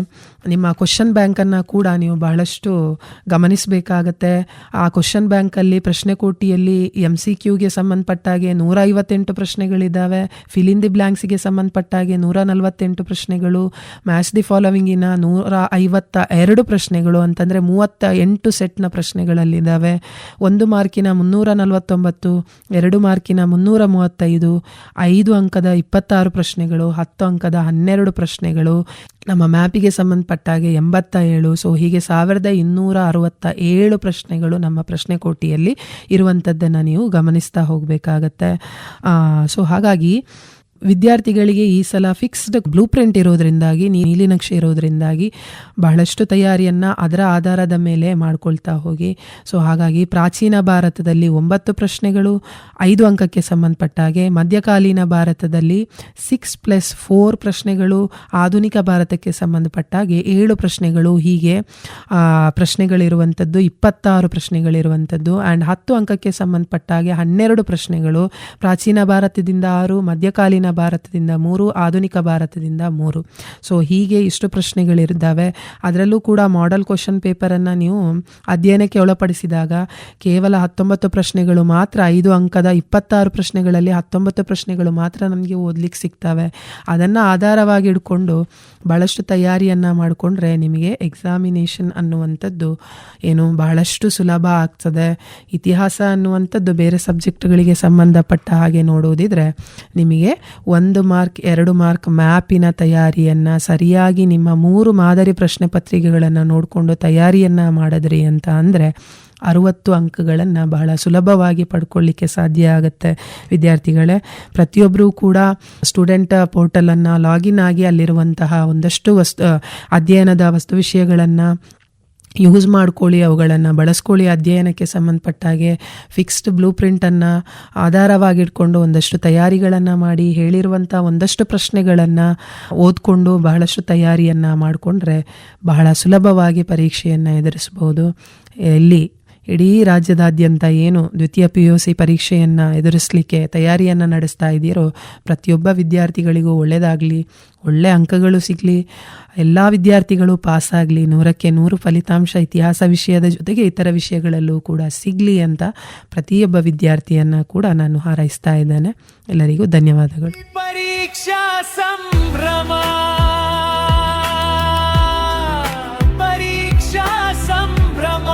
ನಿಮ್ಮ ಕ್ವಶನ್ ಬ್ಯಾಂಕನ್ನು ಕೂಡ ನೀವು ಬಹಳಷ್ಟು ಗಮನಿಸಬೇಕಾಗತ್ತೆ. ಆ ಕ್ವಶನ್ ಬ್ಯಾಂಕಲ್ಲಿ ಪ್ರಶ್ನೆ ಕೋಟಿಯಲ್ಲಿ MCQಗೆ ಸಂಬಂಧಪಟ್ಟಾಗೆ 158 ಪ್ರಶ್ನೆಗಳಿದ್ದಾವೆ. ಫಿಲ್ ಇನ್ ದಿ ಬ್ಲ್ಯಾಂಕ್ಸ್ಗೆ ಸಂಬಂಧಪಟ್ಟಾಗೆ 148 ಪ್ರಶ್ನೆಗಳು. ಮ್ಯಾಚ್ ದಿ ಫಾಲೋವಿಂಗಿನ 152 ಪ್ರಶ್ನೆಗಳು, ಅಂತಂದರೆ 38 ಸೆಟ್ನ ಪ್ರಶ್ನೆಗಳಲ್ಲಿದ್ದಾವೆ. 1 ಮಾರ್ಕಿನ 349, 2 ಮಾರ್ಕಿನ 335, 5 ಅಂಕದ 26 ಪ್ರಶ್ನೆಗಳು, 10 ಅಂಕದ 12 ಪ್ರಶ್ನೆಗಳು, ನಮ್ಮ ಮ್ಯಾಪಿಗೆ ಸಂಬಂಧಪಟ್ಟಾಗೆ 87. ಸೊ ಹೀಗೆ 1267 ಪ್ರಶ್ನೆಗಳು ನಮ್ಮ ಪ್ರಶ್ನೆ ಕೋಟಿಯಲ್ಲಿ ಇರುವಂಥದ್ದನ್ನು ನೀವು ಗಮನಿಸ್ತಾ ಹೋಗಬೇಕಾಗತ್ತೆ. ಸೊ ಹಾಗಾಗಿ ವಿದ್ಯಾರ್ಥಿಗಳಿಗೆ ಈ ಸಲ ಫಿಕ್ಸ್ಡ್ ಬ್ಲೂ ಪ್ರಿಂಟ್ ಇರೋದ್ರಿಂದಾಗಿ, ನೀಲಿನಕ್ಷೆ ಇರೋದ್ರಿಂದಾಗಿ ಬಹಳಷ್ಟು ತಯಾರಿಯನ್ನು ಅದರ ಆಧಾರದ ಮೇಲೆ ಮಾಡ್ಕೊಳ್ತಾ ಹೋಗಿ. ಸೊ ಹಾಗಾಗಿ ಪ್ರಾಚೀನ ಭಾರತದಲ್ಲಿ 9 ಪ್ರಶ್ನೆಗಳು 5 ಅಂಕಕ್ಕೆ ಸಂಬಂಧಪಟ್ಟಾಗೆ, ಮಧ್ಯಕಾಲೀನ ಭಾರತದಲ್ಲಿ 6+4 ಪ್ರಶ್ನೆಗಳು, ಆಧುನಿಕ ಭಾರತಕ್ಕೆ ಸಂಬಂಧಪಟ್ಟಾಗೆ 7 ಪ್ರಶ್ನೆಗಳು, ಹೀಗೆ ಪ್ರಶ್ನೆಗಳಿರುವಂಥದ್ದು 26 ಪ್ರಶ್ನೆಗಳಿರುವಂಥದ್ದು. ಆ್ಯಂಡ್ 10 ಅಂಕಕ್ಕೆ ಸಂಬಂಧಪಟ್ಟಾಗೆ 12 ಪ್ರಶ್ನೆಗಳು, ಪ್ರಾಚೀನ ಭಾರತದಿಂದ 6, ಮಧ್ಯಕಾಲೀನ ಭಾರತದಿಂದ 3, ಆಧುನಿಕ ಭಾರತದಿಂದ 3. ಸೊ ಹೀಗೆ ಇಷ್ಟು ಪ್ರಶ್ನೆಗಳಿದ್ದಾವೆ. ಅದರಲ್ಲೂ ಕೂಡ ಮಾಡೆಲ್ ಕ್ವಶನ್ ಪೇಪರನ್ನು ನೀವು ಅಧ್ಯಯನಕ್ಕೆ ಒಳಪಡಿಸಿದಾಗ ಕೇವಲ 19 ಪ್ರಶ್ನೆಗಳು ಮಾತ್ರ, 5 ಅಂಕದ 26 ಪ್ರಶ್ನೆಗಳಲ್ಲಿ 19 ಪ್ರಶ್ನೆಗಳು ಮಾತ್ರ ನಮಗೆ ಓದಲಿಕ್ಕೆ ಸಿಗ್ತವೆ. ಅದನ್ನು ಆಧಾರವಾಗಿ ಇಟ್ಕೊಂಡು ಬಹಳಷ್ಟು ತಯಾರಿಯನ್ನು ಮಾಡಿಕೊಂಡ್ರೆ ನಿಮಗೆ ಎಕ್ಸಾಮಿನೇಷನ್ ಅನ್ನುವಂಥದ್ದು ಏನು ಬಹಳಷ್ಟು ಸುಲಭ ಆಗ್ತದೆ. ಇತಿಹಾಸ ಅನ್ನುವಂಥದ್ದು ಬೇರೆ ಸಬ್ಜೆಕ್ಟ್ಗಳಿಗೆ ಸಂಬಂಧಪಟ್ಟ ಹಾಗೆ ನೋಡೋದಿದ್ರೆ ನಿಮಗೆ 1 ಮಾರ್ಕ್ 2 ಮಾರ್ಕ್ ಮ್ಯಾಪಿನ ತಯಾರಿಯನ್ನು ಸರಿಯಾಗಿ ನಿಮ್ಮ 3 ಮಾದರಿ ಪ್ರಶ್ನೆ ಪತ್ರಿಕೆಗಳನ್ನು ನೋಡಿಕೊಂಡು ತಯಾರಿಯನ್ನು ಮಾಡಿದ್ರಿ ಅಂತ ಅಂದರೆ 60 ಅಂಕಗಳನ್ನು ಬಹಳ ಸುಲಭವಾಗಿ ಪಡ್ಕೊಳ್ಳಿಕ್ಕೆ ಸಾಧ್ಯ ಆಗುತ್ತೆ. ವಿದ್ಯಾರ್ಥಿಗಳೇ, ಪ್ರತಿಯೊಬ್ಬರೂ ಕೂಡ ಸ್ಟೂಡೆಂಟ್ ಪೋರ್ಟಲನ್ನು ಲಾಗಿನ್ ಆಗಿ ಅಲ್ಲಿರುವಂತಹ ಒಂದಷ್ಟು ಅಧ್ಯಯನದ ವಸ್ತು ವಿಷಯಗಳನ್ನು ಯೂಸ್ ಮಾಡ್ಕೊಳ್ಳಿ, ಅವುಗಳನ್ನು ಬಳಸ್ಕೊಳ್ಳಿ. ಅಧ್ಯಯನಕ್ಕೆ ಸಂಬಂಧಪಟ್ಟಾಗೆ ಫಿಕ್ಸ್ಡ್ ಬ್ಲೂ ಪ್ರಿಂಟನ್ನು ಆಧಾರವಾಗಿಟ್ಕೊಂಡು ಒಂದಷ್ಟು ತಯಾರಿಗಳನ್ನು ಮಾಡಿ, ಹೇಳಿರುವಂಥ ಒಂದಷ್ಟು ಪ್ರಶ್ನೆಗಳನ್ನು ಓದ್ಕೊಂಡು ಬಹಳಷ್ಟು ತಯಾರಿಯನ್ನು ಮಾಡಿಕೊಂಡ್ರೆ ಬಹಳ ಸುಲಭವಾಗಿ ಪರೀಕ್ಷೆಯನ್ನು ಎದುರಿಸ್ಬೋದು. ಇಡೀ ರಾಜ್ಯದಾದ್ಯಂತ ಏನು ದ್ವಿತೀಯ PUC ಪರೀಕ್ಷೆಯನ್ನು ಎದುರಿಸಲಿಕ್ಕೆ ತಯಾರಿಯನ್ನು ನಡೆಸ್ತಾ ಇದ್ದೀರೋ ಪ್ರತಿಯೊಬ್ಬ ವಿದ್ಯಾರ್ಥಿಗಳಿಗೂ ಒಳ್ಳೆಯದಾಗಲಿ, ಒಳ್ಳೆ ಅಂಕಗಳು ಸಿಗಲಿ, ಎಲ್ಲ ವಿದ್ಯಾರ್ಥಿಗಳು ಪಾಸಾಗಲಿ, 100ಕ್ಕೆ 100 ಫಲಿತಾಂಶ ಇತಿಹಾಸ ವಿಷಯದ ಜೊತೆಗೆ ಇತರ ವಿಷಯಗಳಲ್ಲೂ ಕೂಡ ಸಿಗಲಿ ಅಂತ ಪ್ರತಿಯೊಬ್ಬ ವಿದ್ಯಾರ್ಥಿಯನ್ನು ಕೂಡ ನಾನು ಹಾರೈಸ್ತಾ ಇದ್ದೇನೆ. ಎಲ್ಲರಿಗೂ ಧನ್ಯವಾದಗಳು. ಪರೀಕ್ಷಾ ಸಂಭ್ರಮ, ಪರೀಕ್ಷಾ ಸಂಭ್ರಮ.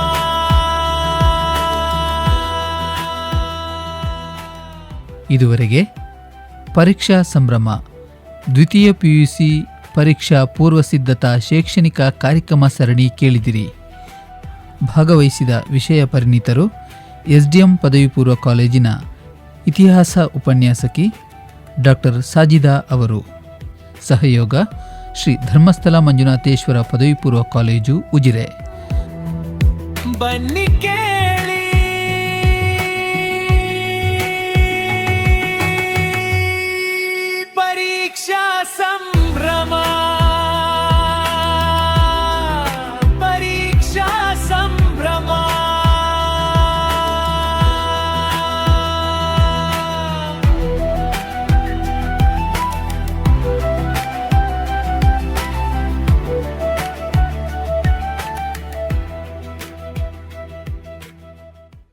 ಇದುವರೆಗೆ ಪರೀಕ್ಷಾ ಸಂಭ್ರಮ ದ್ವಿತೀಯ PUC ಪರೀಕ್ಷಾ ಪೂರ್ವ ಸಿದ್ಧತಾ ಶೈಕ್ಷಣಿಕ ಕಾರ್ಯಕ್ರಮ ಸರಣಿ ಕೇಳಿದಿರಿ. ಭಾಗವಹಿಸಿದ ವಿಷಯ ಪರಿಣಿತರು SDM ಪದವಿ ಪೂರ್ವ ಕಾಲೇಜಿನ ಇತಿಹಾಸ ಉಪನ್ಯಾಸಕಿ ಡಾಕ್ಟರ್ ಸಾಜಿದಾ ಅವರು. ಸಹಯೋಗ ಶ್ರೀ ಧರ್ಮಸ್ಥಳ ಮಂಜುನಾಥೇಶ್ವರ ಪದವಿ ಪೂರ್ವ ಕಾಲೇಜು, ಉಜಿರೆ. ಬನ್ನಿಕೆ